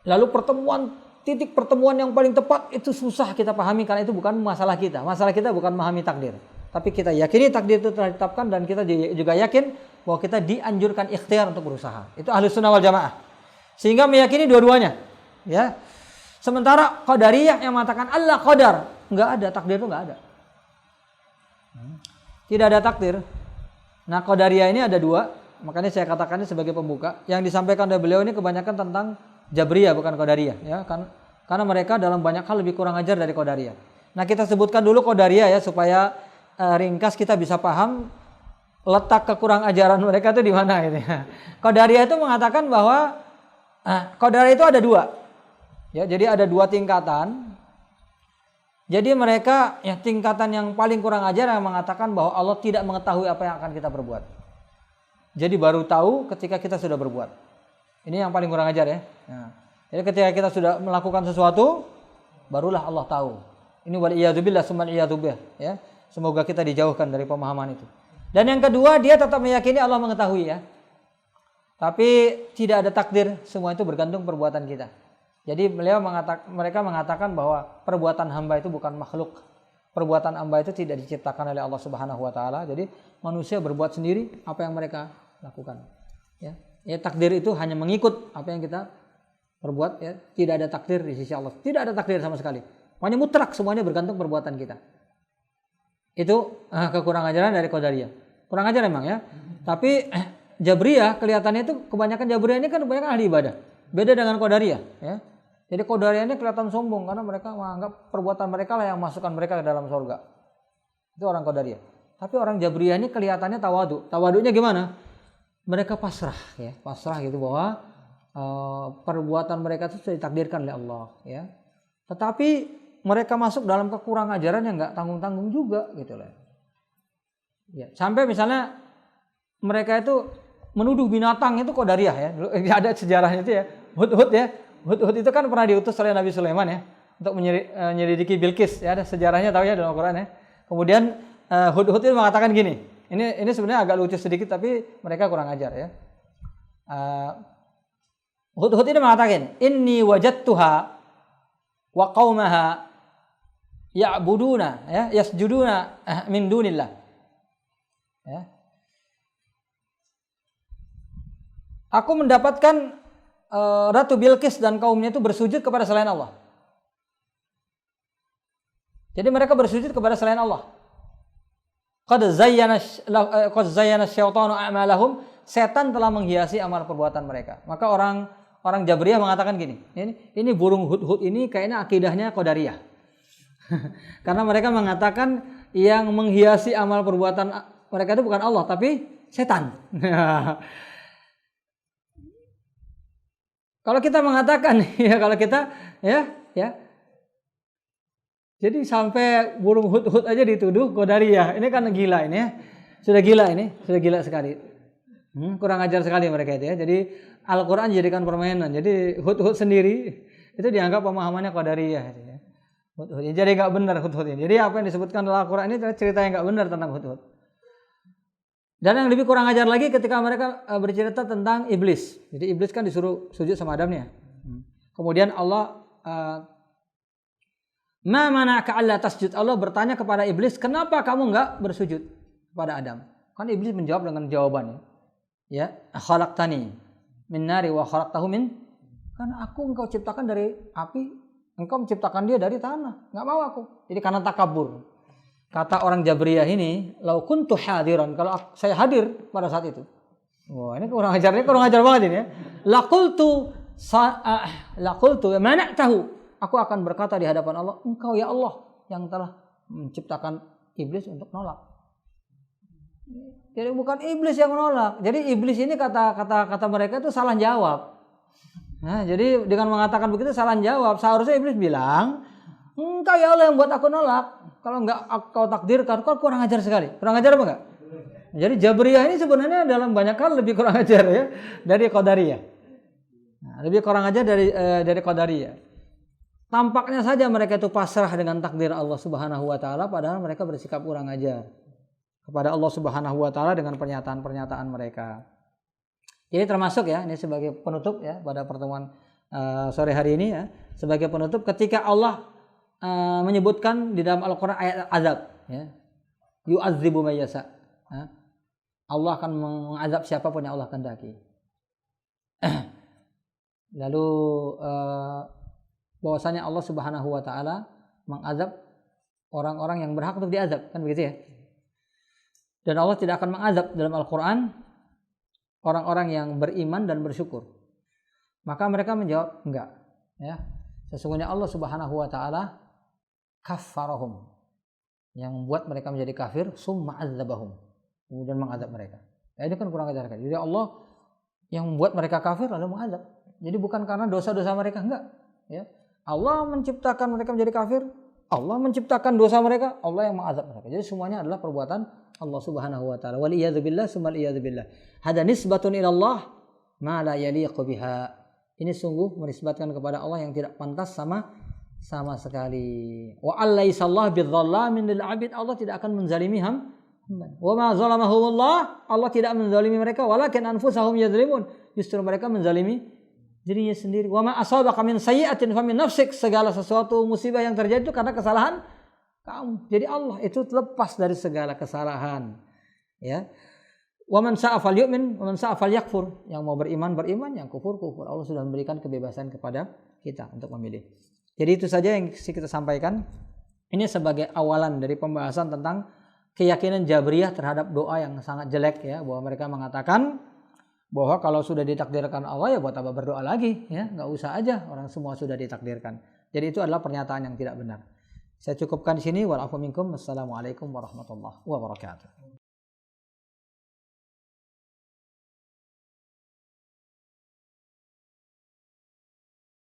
Lalu titik pertemuan yang paling tepat itu susah kita pahami karena itu bukan masalah kita. Masalah kita bukan memahami takdir, tapi kita yakini takdir itu telah ditetapkan, dan kita juga yakin bahwa kita dianjurkan ikhtiar untuk berusaha. Itu Ahlus Sunnah wal Jamaah. Sehingga meyakini dua-duanya, ya. Sementara Qadariyah yang mengatakan Allah qadar, enggak ada, takdir itu enggak ada. Tidak ada takdir. Nah, Qadariyah ini ada 2, makanya saya katakan ini sebagai pembuka. Yang disampaikan oleh beliau ini kebanyakan tentang Jabriyah bukan Qadariyah, ya. Karena mereka dalam banyak hal lebih kurang ajar dari Qadariyah. Nah, kita sebutkan dulu Qadariyah ya supaya ringkas kita bisa paham letak kekurang ajaran mereka itu di mana gitu ya. Qadariyah itu mengatakan bahwa Qadar itu ada 2. Ya, jadi ada 2 tingkatan. Jadi mereka ya tingkatan yang paling kurang ajar yang mengatakan bahwa Allah tidak mengetahui apa yang akan kita berbuat. Jadi baru tahu ketika kita sudah berbuat. Ini yang paling kurang ajar ya. Nah, jadi ketika kita sudah melakukan sesuatu, barulah Allah tahu. Ini wal iyadzubillah summa iyadzubillah, ya. Semoga kita dijauhkan dari pemahaman itu. Dan yang kedua, dia tetap meyakini Allah mengetahui, ya. Tapi tidak ada takdir, semua itu bergantung perbuatan kita. Jadi mereka mengatakan bahwa perbuatan hamba itu bukan makhluk. Perbuatan hamba itu tidak diciptakan oleh Allah Subhanahu wa taala. Jadi manusia berbuat sendiri apa yang mereka lakukan. Ya, takdir itu hanya mengikut apa yang kita perbuat, ya. Tidak ada takdir di sisi Allah. Tidak ada takdir sama sekali. Pokoknya mutlak, semuanya bergantung perbuatan kita. Itu kekurangan ajaran dari Qadariyah. Kurang ajar memang, ya. Tapi Jabriyah kelihatannya itu kebanyakan Jabriyah ini kan kebanyakan ahli ibadah. Beda dengan Qadariyah, ya. Jadi Qadariyah ini kelihatan sombong karena mereka menganggap perbuatan mereka lah yang masukkan mereka ke dalam surga. Itu orang Qadariyah. Tapi orang Jabriyah ini kelihatannya tawadu. Tawadunya gimana? Mereka pasrah, ya. Pasrah gitu bahwa perbuatan mereka itu sudah ditakdirkan oleh Allah, ya. Tetapi mereka masuk dalam kekurangan ajaran yang nggak tanggung-tanggung juga, gitu loh. Ya, sampai misalnya mereka itu menuduh binatang itu Qadariyah, ya. Ada sejarahnya itu, ya. Hudhud, ya. Hudhud itu kan pernah diutus oleh Nabi Sulaiman, ya, untuk menyelidiki Bilqis, ya. Ada sejarahnya, tahu ya dalam Al-Qur'an, ya. Kemudian Hudhud itu mengatakan gini. Ini sebenarnya agak lucu sedikit tapi mereka kurang ajar, ya. Hudhud ini mengatakan, "Inni wajadtuha wa qaumaha ya'buduna, ya, yasjuduna min dunillah." Ya. Aku mendapatkan Ratu Bilqis dan kaumnya itu bersujud kepada selain Allah. Jadi mereka bersujud kepada selain Allah. Qad zayyana syaitanu a'malahum. Setan telah menghiasi amal perbuatan mereka. Maka orang Jabriyah mengatakan gini, ini burung hudhud ini kayaknya akidahnya Qadariyah. Karena mereka mengatakan yang menghiasi amal perbuatan mereka itu bukan Allah tapi setan. Kalau kita mengatakan, ya, kalau kita, ya. Jadi sampai burung hudhud aja dituduh Qadariyah. Ini kan gila ini, ya. Sudah gila sekali. Kurang ajar sekali mereka itu, ya. Jadi Al-Quran dijadikan permainan. Jadi hudhud sendiri itu dianggap pemahamannya Qadariyah, ya. Hudhud. Jadi nggak benar hudhud ini. Jadi apa yang disebutkan dalam Al-Quran ini cerita yang nggak benar tentang hudhud. Dan yang lebih kurang ajar lagi ketika mereka bercerita tentang iblis. Jadi iblis kan disuruh sujud sama Adamnya. Kemudian Allah ma mana'aka alla tasjud. Allah bertanya kepada iblis, kenapa kamu enggak bersujud kepada Adam? Kan iblis menjawab dengan jawaban, ya, khalaqtani min nari wa khalaqtahu min, kan aku engkau ciptakan dari api, engkau menciptakan dia dari tanah. Enggak mau aku. Jadi karena takabur. Kata orang Jabriyah ini, lau kuntu hadiran, kalau saya hadir pada saat itu. Wah, ini kurang ajar banget ini, ya. Laqultu mana'tahu. Aku akan berkata di hadapan Allah, engkau ya Allah yang telah menciptakan iblis untuk nolak. Jadi bukan iblis yang menolak. Jadi iblis ini kata mereka itu salah jawab. Nah, jadi dengan mengatakan begitu salah jawab. Seharusnya iblis bilang, engkau ya Allah yang buat aku nolak. Kalau enggak kau takdirkan, kau kurang ajar sekali. Kurang ajar apa enggak? Jadi Jabriyah ini sebenarnya dalam banyak hal lebih kurang ajar, ya, dari Qadariyah. Nah, lebih kurang ajar dari Qadariyah. Tampaknya saja mereka itu pasrah dengan takdir Allah Subhanahu wa taala, padahal mereka bersikap kurang ajar kepada Allah Subhanahu wa taala dengan pernyataan-pernyataan mereka. Jadi termasuk, ya, ini sebagai penutup, ya, pada pertemuan sore hari ini, ya, sebagai penutup ketika Allah menyebutkan di dalam Al-Quran ayat azab, ya, yu'adzibu may yasha, ya. Allah akan mengazab siapapun yang Allah kehendaki. Lalu bahwasanya Allah Subhanahu wa taala mengazab orang-orang yang berhak untuk diazab, kan begitu, ya. Dan Allah tidak akan mengazab dalam Al-Quran orang-orang yang beriman dan bersyukur. Maka mereka menjawab enggak, ya. Sesungguhnya Allah Subhanahu wa taala kaffarahum, yang membuat mereka menjadi kafir, summa adzabahum, kemudian mengazab mereka. Ya, ini kan kurang ajar kan. Jadi Allah yang membuat mereka kafir lalu mengazab. Jadi bukan karena dosa-dosa mereka, enggak, ya. Allah menciptakan mereka menjadi kafir, Allah menciptakan dosa mereka, Allah yang mengazab mereka. Jadi semuanya adalah perbuatan Allah Subhanahu wa taala. Wal iyadzu billah summal iyadzu billah. Hada nisbatun ila Allah ma la yaliqu biha. Ini sungguh menisbatkan kepada Allah yang tidak pantas sama sama sekali. Wa alaisallahu bidzallamin lil 'abid. Allah tidak akan menzalimi hamba. Wa ma zalamahumullah, Allah tidak menzalimi mereka, walakin anfusahum yadzlimun. Justru mereka menzalimi dirinya sendiri. Wa ma asabaka min sayyi'atin fa min nafsik. Segala sesuatu musibah yang terjadi itu karena kesalahan kamu. Jadi Allah itu lepas dari segala kesalahan. Ya. Wa man sa'a falyu'min wa man sa'a falyakfur. Yang mau beriman beriman, yang kufur kufur. Allah sudah memberikan kebebasan kepada kita untuk memilih. Jadi itu saja yang kita sampaikan. Ini sebagai awalan dari pembahasan tentang keyakinan Jabriyah terhadap doa yang sangat jelek, ya, bahwa mereka mengatakan bahwa kalau sudah ditakdirkan Allah ya buat apa berdoa lagi, ya, nggak usah aja, orang semua sudah ditakdirkan. Jadi itu adalah pernyataan yang tidak benar. Saya cukupkan di sini. Wa'alaikum minkum. Assalamualaikum warahmatullahi wabarakatuh.